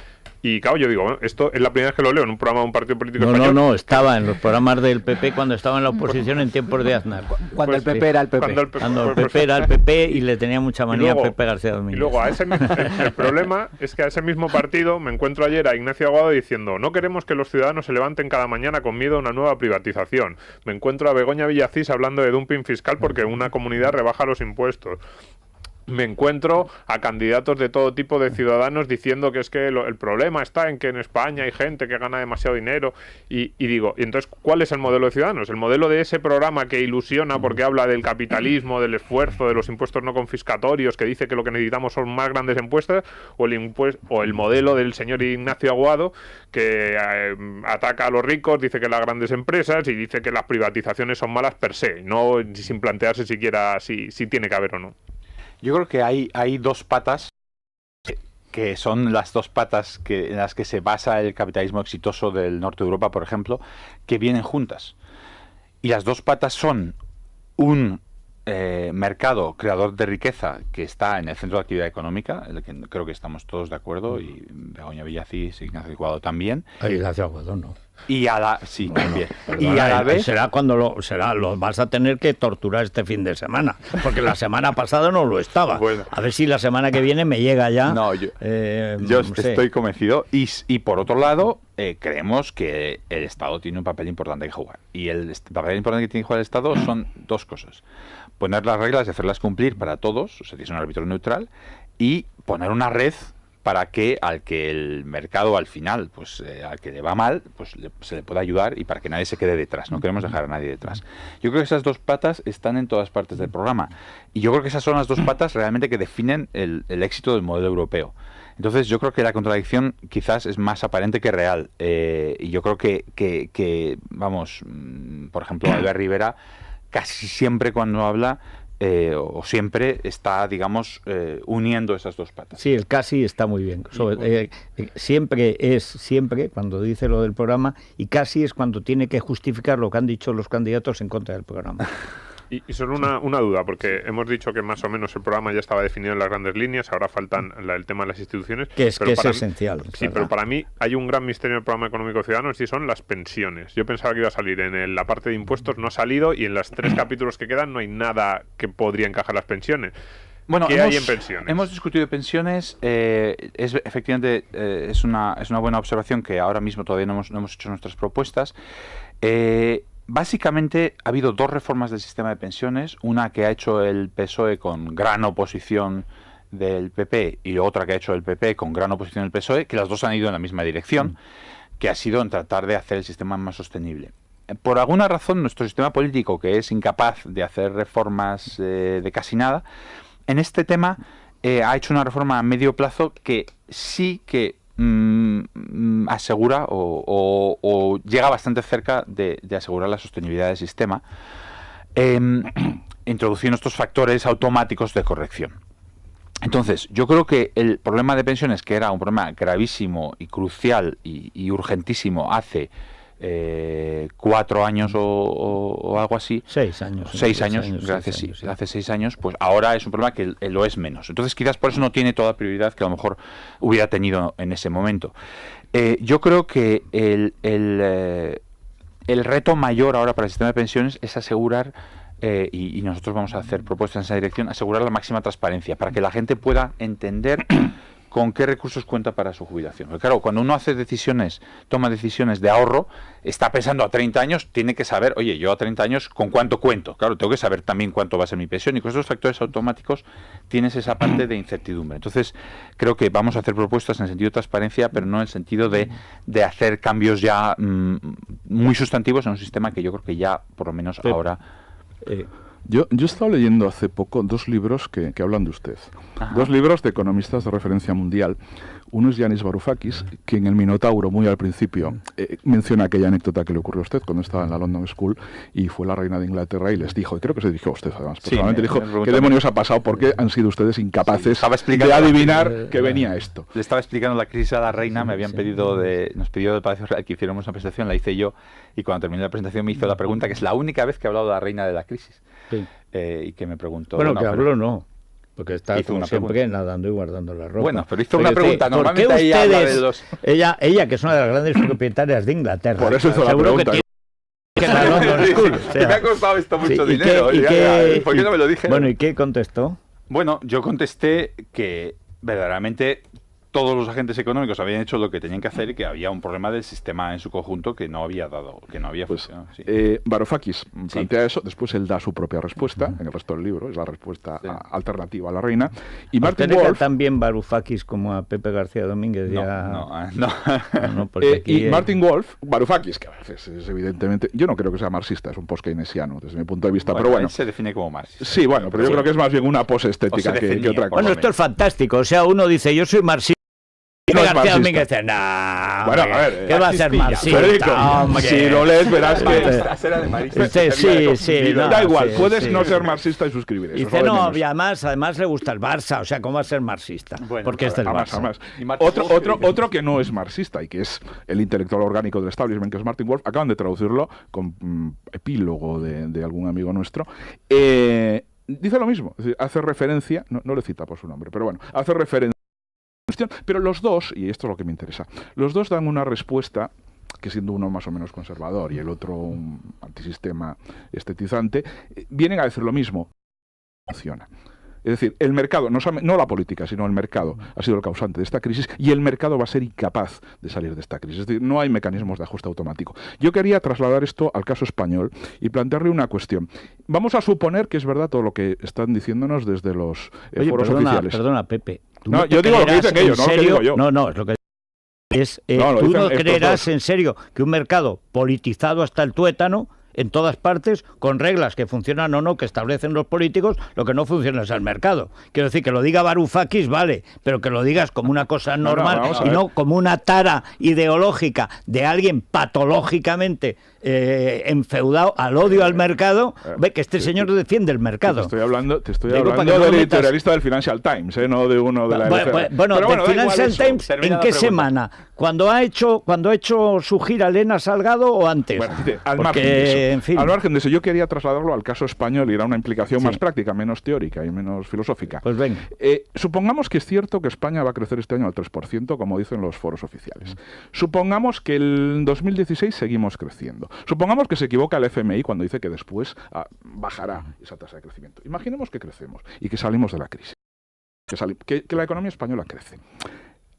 Y claro, yo digo, bueno, esto es la primera vez que lo leo en un programa de un partido político español. No, estaba en los programas del PP cuando estaba en la oposición en tiempos de Aznar. Cuando el PP era el PP. Cuando el PP era el PP y le tenía mucha manía a Pepe García Domínguez. Y luego, el problema es que a ese mismo partido me encuentro ayer a Ignacio Aguado diciendo: no queremos que los ciudadanos se levanten cada mañana con miedo a una nueva privatización. Me encuentro a Begoña Villacís hablando de dumping fiscal porque una comunidad rebaja los impuestos. Me encuentro a candidatos de todo tipo de ciudadanos diciendo que es que el problema está en que en España hay gente que gana demasiado dinero y digo, ¿y entonces cuál es el modelo de ciudadanos? ¿El modelo de ese programa que ilusiona porque habla del capitalismo, del esfuerzo, de los impuestos no confiscatorios, que dice que lo que necesitamos son más grandes impuestos, o el modelo del señor Ignacio Aguado, que ataca a los ricos, dice que las grandes empresas y dice que las privatizaciones son malas per se, no sin plantearse siquiera si tiene que haber o no? Yo creo que hay dos patas que son las dos patas en las que se basa el capitalismo exitoso del norte de Europa, por ejemplo, que vienen juntas. Y las dos patas son un mercado creador de riqueza que está en el centro de actividad económica, en el que creo que estamos todos de acuerdo, y Begoña Villacís, Ignacio Aguado también. Ignacio Aguado no. Y a la sí, también. Perdona, y a la vez será cuando lo vas a tener que torturar este fin de semana, porque la semana pasada no lo estaba. Bueno. A ver si la semana que viene me llega ya. No, yo estoy convencido. Y por otro lado, creemos que el Estado tiene un papel importante que jugar. Y el papel importante que tiene que jugar el Estado son dos cosas: poner las reglas y hacerlas cumplir para todos, o sea, es un árbitro neutral, y poner una red para que al que el mercado al final, pues al que le va mal, pues se le pueda ayudar, y para que nadie se quede detrás. No queremos dejar a nadie detrás. Yo creo que esas dos patas están en todas partes del programa, y yo creo que esas son las dos patas realmente que definen el éxito del modelo europeo. Entonces yo creo que la contradicción quizás es más aparente que real, y yo creo que vamos, por ejemplo, Albert Rivera casi siempre cuando habla o siempre está, digamos, uniendo esas dos patas. Sí, el casi está muy bien. Siempre cuando dice lo del programa, y casi es cuando tiene que justificar lo que han dicho los candidatos en contra del programa. Y solo una duda, porque hemos dicho que más o menos el programa ya estaba definido en las grandes líneas, ahora faltan el tema de las instituciones. Que es esencial. Sí, pero para mí hay un gran misterio en el programa económico Ciudadanos, y son las pensiones. Yo pensaba que iba a salir en la parte de impuestos, no ha salido, y en los 3 capítulos que quedan no hay nada que podría encajar las pensiones. Bueno, ¿Qué hay en pensiones? Hemos discutido pensiones, efectivamente es una buena observación, que ahora mismo todavía no hemos hecho nuestras propuestas. Básicamente ha habido 2 reformas del sistema de pensiones, una que ha hecho el PSOE con gran oposición del PP y otra que ha hecho el PP con gran oposición del PSOE, que las dos han ido en la misma dirección, que ha sido en tratar de hacer el sistema más sostenible. Por alguna razón, nuestro sistema político, que es incapaz de hacer reformas de casi nada, en este tema ha hecho una reforma a medio plazo que sí que asegura o llega bastante cerca de asegurar la sostenibilidad del sistema, introduciendo estos factores automáticos de corrección. Entonces, yo creo que el problema de pensiones, que era un problema gravísimo y crucial y urgentísimo hace 4 años o algo así. 6 años. 6 años, gracias, sí. Hace 6 años, pues ahora es un problema que lo es menos. Entonces quizás por eso no tiene toda la prioridad que a lo mejor hubiera tenido en ese momento. Yo creo que el reto mayor ahora para el sistema de pensiones es asegurar, y nosotros vamos a hacer propuestas en esa dirección, asegurar la máxima transparencia, para que la gente pueda entender con qué recursos cuenta para su jubilación. Porque claro, cuando uno toma decisiones de ahorro, está pensando a 30 años, tiene que saber, oye, yo a 30 años, ¿con cuánto cuento? Claro, tengo que saber también cuánto va a ser mi pensión, y con esos factores automáticos tienes esa parte de incertidumbre. Entonces, creo que vamos a hacer propuestas en el sentido de transparencia, pero no en el sentido de hacer cambios ya muy sustantivos en un sistema que yo creo que ya, por lo menos ahora... Yo he estado leyendo hace poco 2 libros que hablan de usted. Ajá. 2 libros de economistas de referencia mundial. Uno es Yanis Varoufakis, que en el Minotauro, muy al principio, menciona aquella anécdota que le ocurrió a usted cuando estaba en la London School y fue la reina de Inglaterra y les dijo, y creo que se dirigió a usted además, personalmente, dijo, ¿qué demonios ha pasado? ¿Por qué han sido ustedes incapaces de adivinar que venía esto? Le estaba explicando la crisis a la reina, me habían nos pidió del Palacio Real que hiciéramos una presentación, la hice yo, y cuando terminé la presentación me hizo la pregunta, que es la única vez que he hablado de la reina de la crisis. Sí. Y que me preguntó... Bueno, que habló no. Porque está como siempre nadando y guardando la ropa. Bueno, pero hizo una pregunta. Normalmente ella habla de los... ella, que es una de las grandes propietarias de Inglaterra. Por eso hizo la pregunta. Que la London School. O sea, me ha costado esto mucho dinero. ¿Por qué no me lo dije? Bueno, ¿y qué contestó? Bueno, yo contesté que verdaderamente todos los agentes económicos habían hecho lo que tenían que hacer y que había un problema del sistema en su conjunto que no había funcionado. Sí. Varoufakis plantea eso, después él da su propia respuesta en el resto del libro, es la respuesta alternativa a la reina. Y Martin Wolf también Varoufakis como a Pepe García Domínguez. Y Martin Wolf, Varoufakis, que a veces es evidentemente, yo no creo que sea marxista, es un post-keynesiano desde mi punto de vista, pero bueno. Él se define como marxista. Sí, bueno, pero yo creo que es más bien una pos-estética que otra cosa. Bueno, esto es fantástico, o sea, uno dice, yo soy marxista. No es García marxista. dice, nah, bueno, a ver, ¿qué va a ser marxista? Si lo lees verás que... Sí, da igual, puedes no ser marxista y suscribir eso. Dice, no, y además le gusta el Barça, o sea, ¿cómo va a ser marxista? Bueno, porque es del Barça. Otro que no es marxista y que es el intelectual orgánico del establishment, que es Martin Wolf, acaban de traducirlo con epílogo de algún amigo nuestro. Dice lo mismo, es decir, hace referencia, no le cita por su nombre, pero bueno, hace referencia. Pero los dos, y esto es lo que me interesa, los dos dan una respuesta que, siendo uno más o menos conservador y el otro un antisistema estetizante, vienen a decir lo mismo. Funciona. Es decir, el mercado, no la política, sino el mercado ha sido el causante de esta crisis y el mercado va a ser incapaz de salir de esta crisis. Es decir, no hay mecanismos de ajuste automático. Yo quería trasladar esto al caso español y plantearle una cuestión. Vamos a suponer que es verdad todo lo que están diciéndonos desde los foros oficiales. Perdona, Pepe. No, yo digo lo que dicen ellos, no lo que digo yo. No, es lo que es. ¿Tú no creerás en serio que un mercado politizado hasta el tuétano, en todas partes, con reglas que funcionan o no, que establecen los políticos, lo que no funciona es el mercado? Quiero decir, que lo diga Varoufakis, vale, pero que lo digas como una cosa normal y no como una tara ideológica de alguien patológicamente enfeudado al odio al mercado. Ve que este señor defiende el mercado. Te estoy hablando del editorialista del Financial Times, no de uno de la LCA. Bueno, del Financial Times, ¿en qué semana? ¿Cuando ha hecho su gira Elena Salgado o antes? Bueno, al margen de eso, yo quería trasladarlo al caso español y era una implicación más práctica, menos teórica y menos filosófica. Pues venga. Supongamos que es cierto que España va a crecer este año al 3%, como dicen los foros oficiales. Supongamos que en 2016 seguimos creciendo. Supongamos que se equivoca el FMI cuando dice que después bajará esa tasa de crecimiento. Imaginemos que crecemos y que salimos de la crisis, que la economía española crece.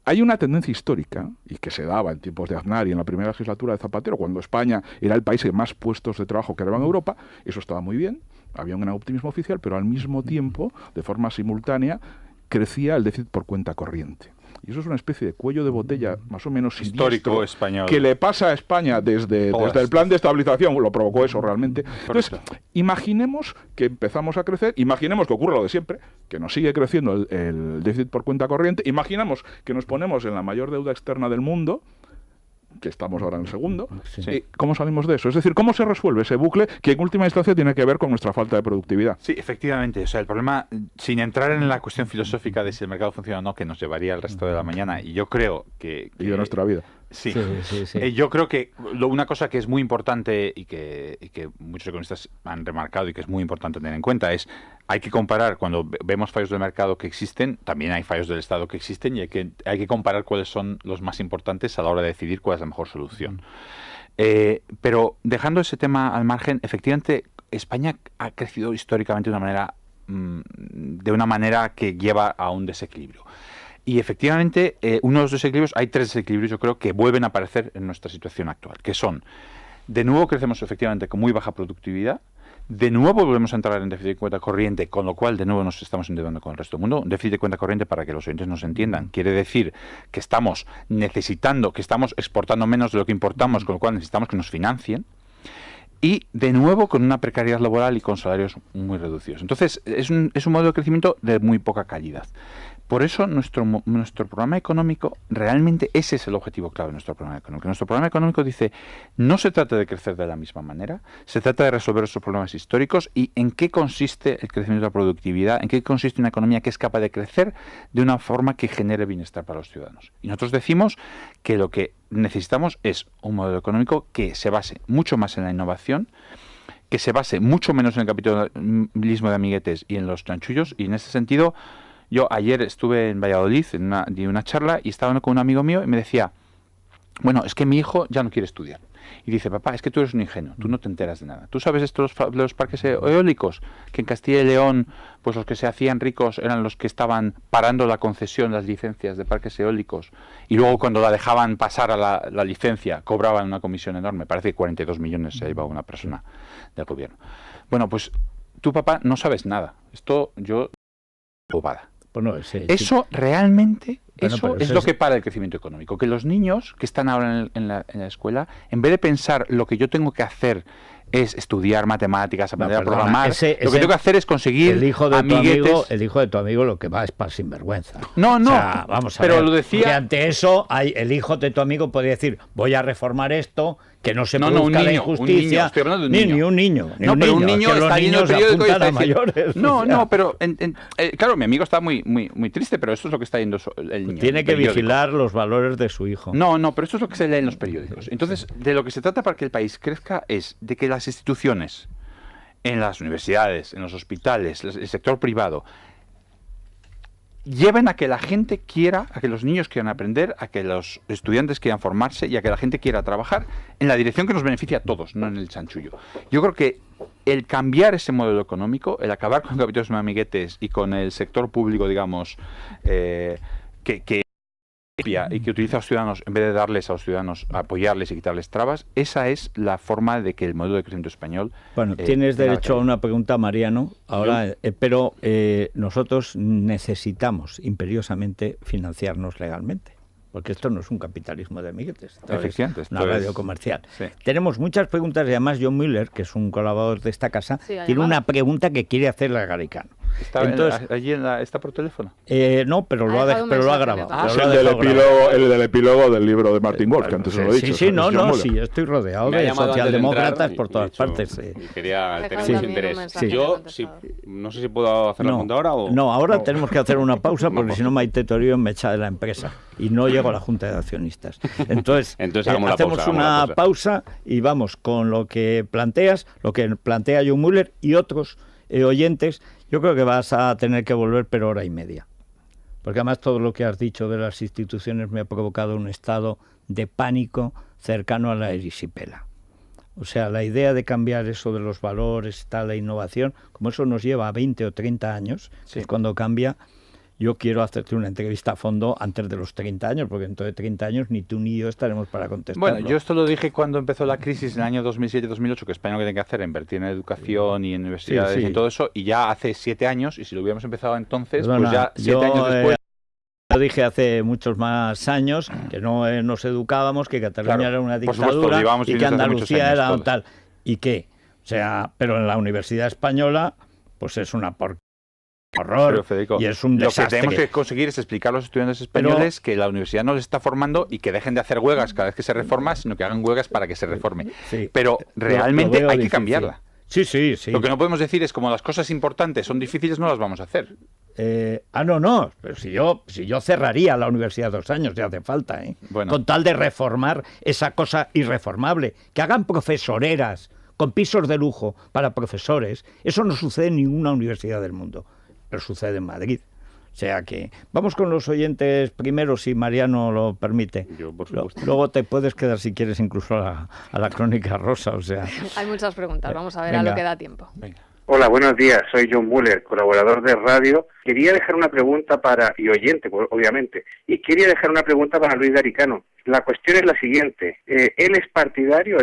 Hay una tendencia histórica, y que se daba en tiempos de Aznar y en la primera legislatura de Zapatero, cuando España era el país que más puestos de trabajo creaba en Europa. Eso estaba muy bien, había un gran optimismo oficial, pero al mismo tiempo, de forma simultánea, crecía el déficit por cuenta corriente. Y eso es una especie de cuello de botella más o menos histórico español que le pasa a España desde el plan de estabilización, lo provocó eso realmente. Entonces, imaginemos que empezamos a crecer, imaginemos que ocurre lo de siempre, que nos sigue creciendo el déficit por cuenta corriente, imaginamos que nos ponemos en la mayor deuda externa del mundo, que estamos ahora en el segundo. Sí. ¿Cómo salimos de eso? Es decir, ¿cómo se resuelve ese bucle que en última instancia tiene que ver con nuestra falta de productividad? Sí, efectivamente. O sea, el problema, sin entrar en la cuestión filosófica de si el mercado funciona o no, que nos llevaría el resto de la mañana, y yo creo que y de nuestra vida. Sí. Yo creo que una cosa que es muy importante y que muchos economistas han remarcado y que es muy importante tener en cuenta es: hay que comparar, cuando vemos fallos del mercado que existen, también hay fallos del Estado que existen, y hay que comparar cuáles son los más importantes a la hora de decidir cuál es la mejor solución. Pero dejando ese tema al margen, efectivamente España ha crecido históricamente de una manera que lleva a un desequilibrio. Y efectivamente, uno de los desequilibrios, hay tres desequilibrios, yo creo, que vuelven a aparecer en nuestra situación actual, que son: de nuevo crecemos efectivamente con muy baja productividad, de nuevo volvemos a entrar en déficit de cuenta corriente, con lo cual de nuevo nos estamos endeudando con el resto del mundo. Un déficit de cuenta corriente, para que los oyentes nos entiendan, quiere decir que estamos que estamos exportando menos de lo que importamos, con lo cual necesitamos que nos financien. Y de nuevo con una precariedad laboral y con salarios muy reducidos. Entonces es un modelo de crecimiento de muy poca calidad. Por eso nuestro programa económico, realmente ese es el objetivo clave de nuestro programa económico. Nuestro programa económico dice: no se trata de crecer de la misma manera, se trata de resolver esos problemas históricos. ¿Y en qué consiste el crecimiento de la productividad? ¿En qué consiste una economía que es capaz de crecer de una forma que genere bienestar para los ciudadanos? Y nosotros decimos que lo que necesitamos es un modelo económico que se base mucho más en la innovación, que se base mucho menos en el capitalismo de amiguetes y en los chanchullos, y en ese sentido, yo ayer estuve en Valladolid di una charla y estaba con un amigo mío y me decía, bueno, es que mi hijo ya no quiere estudiar. Y dice, papá, es que tú eres un ingenuo, tú no te enteras de nada. ¿Tú sabes esto de los parques eólicos? Que en Castilla y León, pues los que se hacían ricos eran los que estaban parando la concesión, las licencias de parques eólicos, y luego cuando la dejaban pasar a la licencia, cobraban una comisión enorme. Parece que 42 millones se ha llevado una persona del gobierno. Bueno, pues tú, papá, no sabes nada. Esto yo... bobada. Bueno, eso realmente, eso es lo que para el crecimiento económico. Que los niños que están ahora en la escuela, en vez de pensar lo que yo tengo que hacer es estudiar matemáticas, aprender a programar, lo que tengo que hacer es conseguir amiguetes. El hijo de tu amigo lo que va es para sinvergüenza. No, o sea, vamos a pero ver, lo decía... porque ante eso, el hijo de tu amigo podría decir, voy a reformar esto, que no se produzca la injusticia. Estoy hablando de un niño. Ni un niño. Pero un niño está leyendo el periódico y está diciendo... mayores. No, pero claro, mi amigo está muy triste, pero esto es lo que está yendo el niño. Tiene que vigilar los valores de su hijo. No, pero esto es lo que se lee en los periódicos. Entonces, de lo que se trata para que el país crezca es de que las instituciones, en las universidades, en los hospitales, el sector privado, lleven a que la gente quiera, a que los niños quieran aprender, a que los estudiantes quieran formarse y a que la gente quiera trabajar en la dirección que nos beneficia a todos, no en el chanchullo. Yo creo que el cambiar ese modelo económico, el acabar con capitalismo de amiguetes y con el sector público, digamos, que y que utiliza a los ciudadanos, en vez de darles a los ciudadanos, apoyarles y quitarles trabas, esa es la forma de que el modelo de crecimiento español... Bueno, tienes derecho a una pregunta, Mariano, ahora, pero nosotros necesitamos imperiosamente financiarnos legalmente, porque esto no es un capitalismo de amiguetes, efectivamente, es una radio comercial. Sí. Tenemos muchas preguntas y además John Müller, que es un colaborador de esta casa, tiene una pregunta que quiere hacerle a Garicano. ¿Está por teléfono? No, pero lo ha grabado. Es el del epílogo del libro de Martin Wolf, que antes os lo he dicho. Sí, estoy rodeado de socialdemócratas por todas partes. Y quería tener mucho interés. Yo, no sé si puedo hacer la pregunta ahora o... No, ahora tenemos que hacer una pausa porque si no Maite Torión me echa de la empresa y no llego a la Junta de Accionistas. Entonces hacemos una pausa y vamos con lo que planteas, lo que plantea John Müller y otros oyentes. Yo creo que vas a tener que volver, pero hora y media. Porque además todo lo que has dicho de las instituciones me ha provocado un estado de pánico cercano a la erisipela. O sea, la idea de cambiar eso de los valores, la innovación, como eso nos lleva a 20 o 30 años, que es cuando cambia. Yo quiero hacerte una entrevista a fondo antes de los 30 años, porque dentro de 30 años ni tú ni yo estaremos para contestar. Bueno, yo esto lo dije cuando empezó la crisis en el año 2007-2008, que España lo que tiene que hacer es invertir en educación y en universidades y todo eso, y ya hace 7 años, y si lo hubiéramos empezado entonces, pues ya 7 años después... Yo dije hace muchos más años que no nos educábamos, que Cataluña era una dictadura y que Andalucía era tal. ¿Y qué? O sea, pero en la Universidad Española, pues es una porquería. Horror, Federico, y es un desastre. Lo que tenemos que conseguir es explicar a los estudiantes españoles que la universidad no les está formando y que dejen de hacer huelgas cada vez que se reforma, sino que hagan huelgas para que se reforme. Pero realmente hay que cambiarla. Sí. Lo que no podemos decir es como las cosas importantes son difíciles, no las vamos a hacer. No, pero si yo cerraría la universidad 2 años, ya hace falta, con tal de reformar esa cosa irreformable, que hagan profesoreras con pisos de lujo para profesores. Eso no sucede en ninguna universidad del mundo. Pero sucede en Madrid. O sea que vamos con los oyentes primero, si Mariano lo permite. Yo, por supuesto. Luego te puedes quedar, si quieres, incluso a la crónica rosa. O sea. Hay muchas preguntas, vamos a ver a lo que da tiempo. Venga. Hola, buenos días. Soy John Müller, colaborador de radio. Quería dejar una pregunta y oyente, obviamente. Y quería dejar una pregunta para Luis Garicano. La cuestión es la siguiente. ¿Él es partidario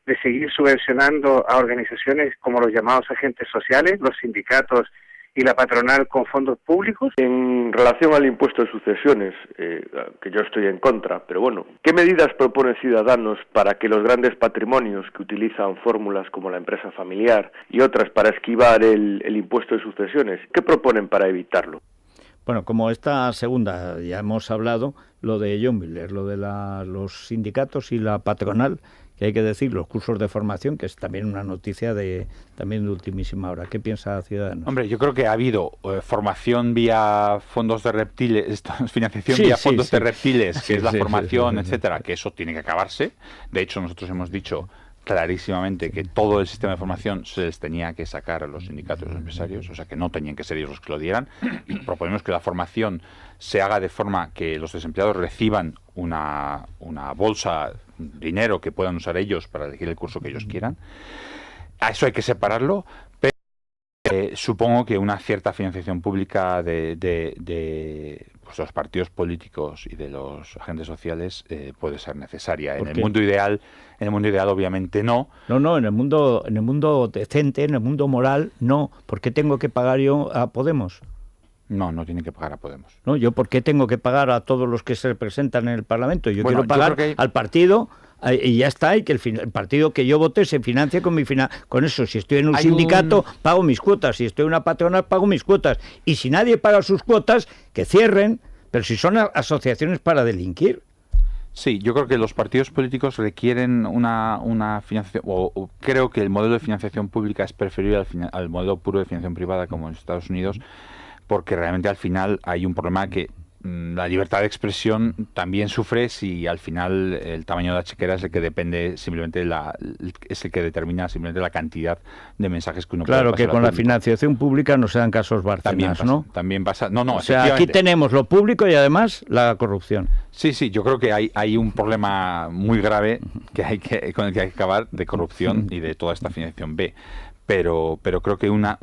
de seguir subvencionando a organizaciones como los llamados agentes sociales, los sindicatos y la patronal con fondos públicos? En relación al impuesto de sucesiones, que yo estoy en contra, pero bueno, ¿qué medidas propone Ciudadanos para que los grandes patrimonios que utilizan fórmulas como la empresa familiar y otras para esquivar el impuesto de sucesiones, qué proponen para evitarlo? Bueno, como esta segunda ya hemos hablado, lo de John Müller, lo de los sindicatos y la patronal, que hay que decir, los cursos de formación, que es también una noticia también de ultimísima hora. ¿Qué piensa Ciudadanos? Hombre, yo creo que ha habido formación vía fondos de reptiles, financiación vía fondos de reptiles, que es la formación, etcétera, que eso tiene que acabarse. De hecho, nosotros hemos dicho clarísimamente que todo el sistema de formación se les tenía que sacar a los sindicatos y los empresarios, o sea que no tenían que ser ellos los que lo dieran, y proponemos que la formación se haga de forma que los desempleados reciban una bolsa, dinero que puedan usar ellos para elegir el curso que ellos quieran. A eso hay que separarlo, pero supongo que una cierta financiación pública de pues, los partidos políticos y de los agentes sociales puede ser necesaria. En el mundo ideal, obviamente no. No, en el mundo decente, en el mundo moral, no. ¿Por qué tengo que pagar yo a Podemos? No tienen que pagar a Podemos. No, ¿yo por qué tengo que pagar a todos los que se representan en el Parlamento? Yo quiero pagar al partido y ya está, y que el partido que yo vote se financie con eso. Si estoy en un sindicato, pago mis cuotas. Si estoy en una patronal, pago mis cuotas. Y si nadie paga sus cuotas, que cierren. Pero si son asociaciones para delinquir. Sí, yo creo que los partidos políticos requieren una financiación, o creo que el modelo de financiación pública es preferible al modelo puro de financiación privada como en Estados Unidos, porque realmente al final hay un problema que la libertad de expresión también sufre si al final el tamaño de la chequera es el que depende simplemente es el que determina simplemente la cantidad de mensajes que uno puede pasar. Claro, que con la financiación pública no se dan casos Bárcenas, ¿no? También pasa. No, o sea, aquí tenemos lo público y además la corrupción. Sí, yo creo que hay un problema muy grave con el que hay que acabar, de corrupción y de toda esta financiación B. Pero creo que una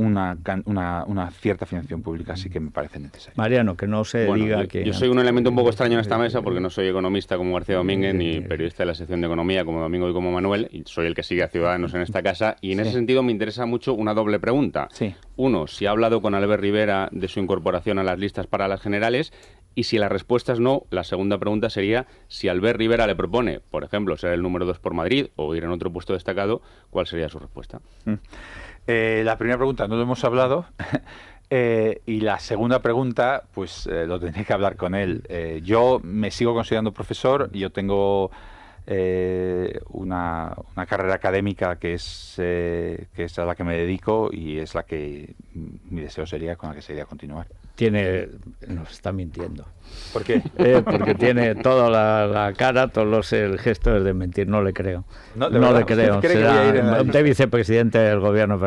cierta financiación pública sí que me parece necesaria. Mariano, que no se diga que... Yo soy un elemento un poco extraño en esta mesa porque no soy economista como García Domínguez ni periodista de la sección de economía como Domingo y como Manuel, y soy el que sigue a Ciudadanos en esta casa, y en ese sentido me interesa mucho una doble pregunta. Sí. Uno, si ha hablado con Albert Rivera de su incorporación a las listas para las generales, y si la respuesta es no, la segunda pregunta sería si Albert Rivera le propone, por ejemplo, ser el número 2 por Madrid o ir en otro puesto destacado, ¿cuál sería su respuesta? La primera pregunta no lo hemos hablado y la segunda pregunta pues lo tendré que hablar con él. Yo me sigo considerando profesor, yo tengo una carrera académica que es a la que me dedico y es la que mi deseo sería, con la que sería continuar. Nos está mintiendo. ¿Por qué? Porque tiene toda la cara, el gesto es de mentir, no le creo. No le creo. Será usted vicepresidente del gobierno,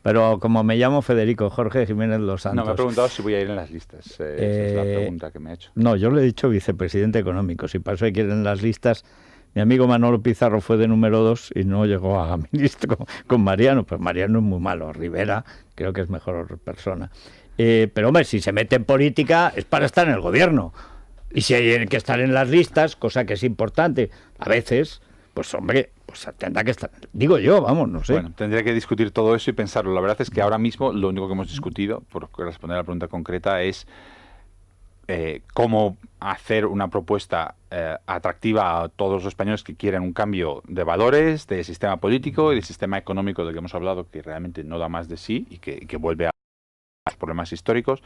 pero como me llamo Federico Jorge Jiménez Los Santos. No, me ha preguntado si voy a ir en las listas. Esa es la pregunta que me ha hecho. No, yo le he dicho vicepresidente económico. Si para eso hay que ir en las listas. Mi amigo Manolo Pizarro fue de número 2 y no llegó a ministro con Mariano. Pues Mariano es muy malo. Rivera creo que es mejor persona. Pero hombre, si se mete en política es para estar en el gobierno. Y si hay que estar en las listas, cosa que es importante, a veces, pues hombre, pues tendrá que estar. Digo yo, no sé. Bueno, tendría que discutir todo eso y pensarlo. La verdad es que ahora mismo lo único que hemos discutido, por responder a la pregunta concreta, es cómo hacer una propuesta atractiva a todos los españoles que quieren un cambio de valores, de sistema político y de sistema económico del que hemos hablado, que realmente no da más de sí y que vuelve a los problemas históricos,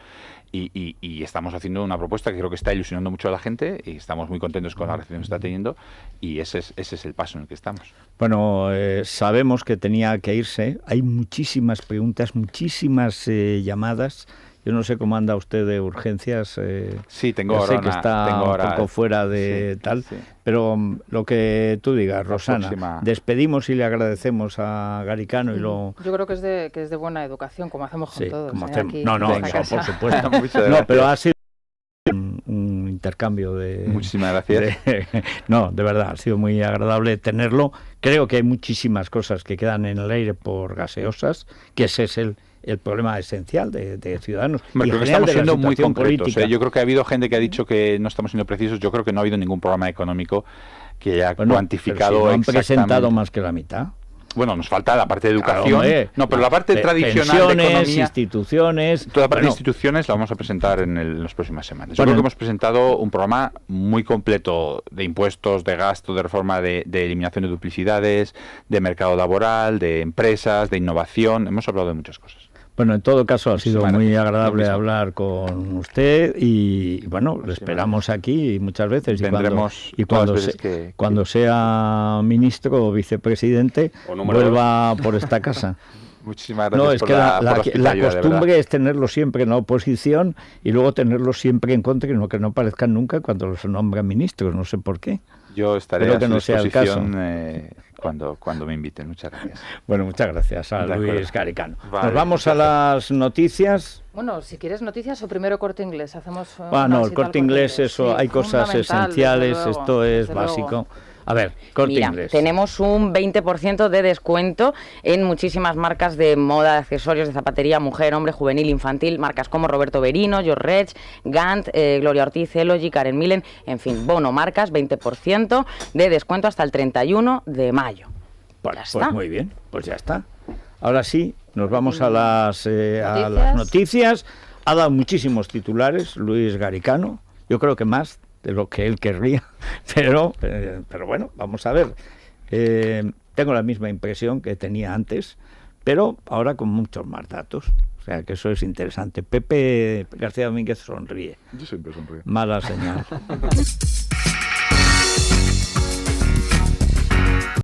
y estamos haciendo una propuesta que creo que está ilusionando mucho a la gente y estamos muy contentos con la reacción que está teniendo, y ese es el paso en el que estamos. Bueno, sabemos que tenía que irse. Hay muchísimas preguntas, muchísimas llamadas. Yo no sé cómo anda usted de urgencias. Sí, tengo sé que está un poco fuera de tal, sí. Pero lo que tú digas, Rosana. Despedimos y le agradecemos a Garicano y lo. Yo creo que es de buena educación, como hacemos con todos. Como hacemos. Aquí, por supuesto. No, pero ha sido un intercambio de. Muchísimas gracias. De verdad, ha sido muy agradable tenerlo. Creo que hay muchísimas cosas que quedan en el aire por gaseosas, que ese es el problema esencial de Ciudadanos. Creo que estamos siendo muy concretos. Yo creo que ha habido gente que ha dicho que no estamos siendo precisos. Yo creo que no ha habido ningún programa económico que haya cuantificado. Pero si no han presentado más que la mitad. Bueno, nos falta la parte de educación. Claro, pero la parte tradicional de economía, instituciones. Toda la parte de instituciones la vamos a presentar en las próximas semanas. Yo creo que hemos presentado un programa muy completo de impuestos, de gasto, de reforma, de eliminación de duplicidades, de mercado laboral, de empresas, de innovación. Hemos hablado de muchas cosas. Bueno, en todo caso ha sido muy agradable hablar con usted y bueno, lo esperamos aquí muchas veces. Y cuando sea ministro o vicepresidente, vuelva por esta casa. Muchísimas gracias. No, es que la costumbre es tenerlo siempre en la oposición y luego tenerlo siempre en contra, que no parezcan nunca cuando los nombran ministros, no sé por qué. Yo estaré a su disposición cuando me inviten. Muchas gracias. Bueno, muchas gracias a Luis Garicano. Vale, nos vamos a las noticias. Bueno, si quieres noticias o primero Corte Inglés, hacemos... no, el Corte Inglés, eso, sí, hay cosas esenciales, luego, esto es básico. Luego. A ver, Corte Inglés. Tenemos un 20% de descuento en muchísimas marcas de moda, de accesorios, de zapatería, mujer, hombre, juvenil, infantil, marcas como Roberto Berino, George Rech, Gant, Gloria Ortiz, Elogy, Karen Millen, en fin, Bono marcas, 20% de descuento hasta el 31 de mayo. Bueno, pues muy bien, pues ya está. Ahora sí, nos vamos a las noticias. Ha dado muchísimos titulares Luis Garicano, yo creo que más de lo que él querría, pero bueno, vamos a ver. Tengo la misma impresión que tenía antes, pero ahora con muchos más datos. O sea, que eso es interesante. Pepe García Domínguez sonríe. Yo siempre sonrío. Mala señal.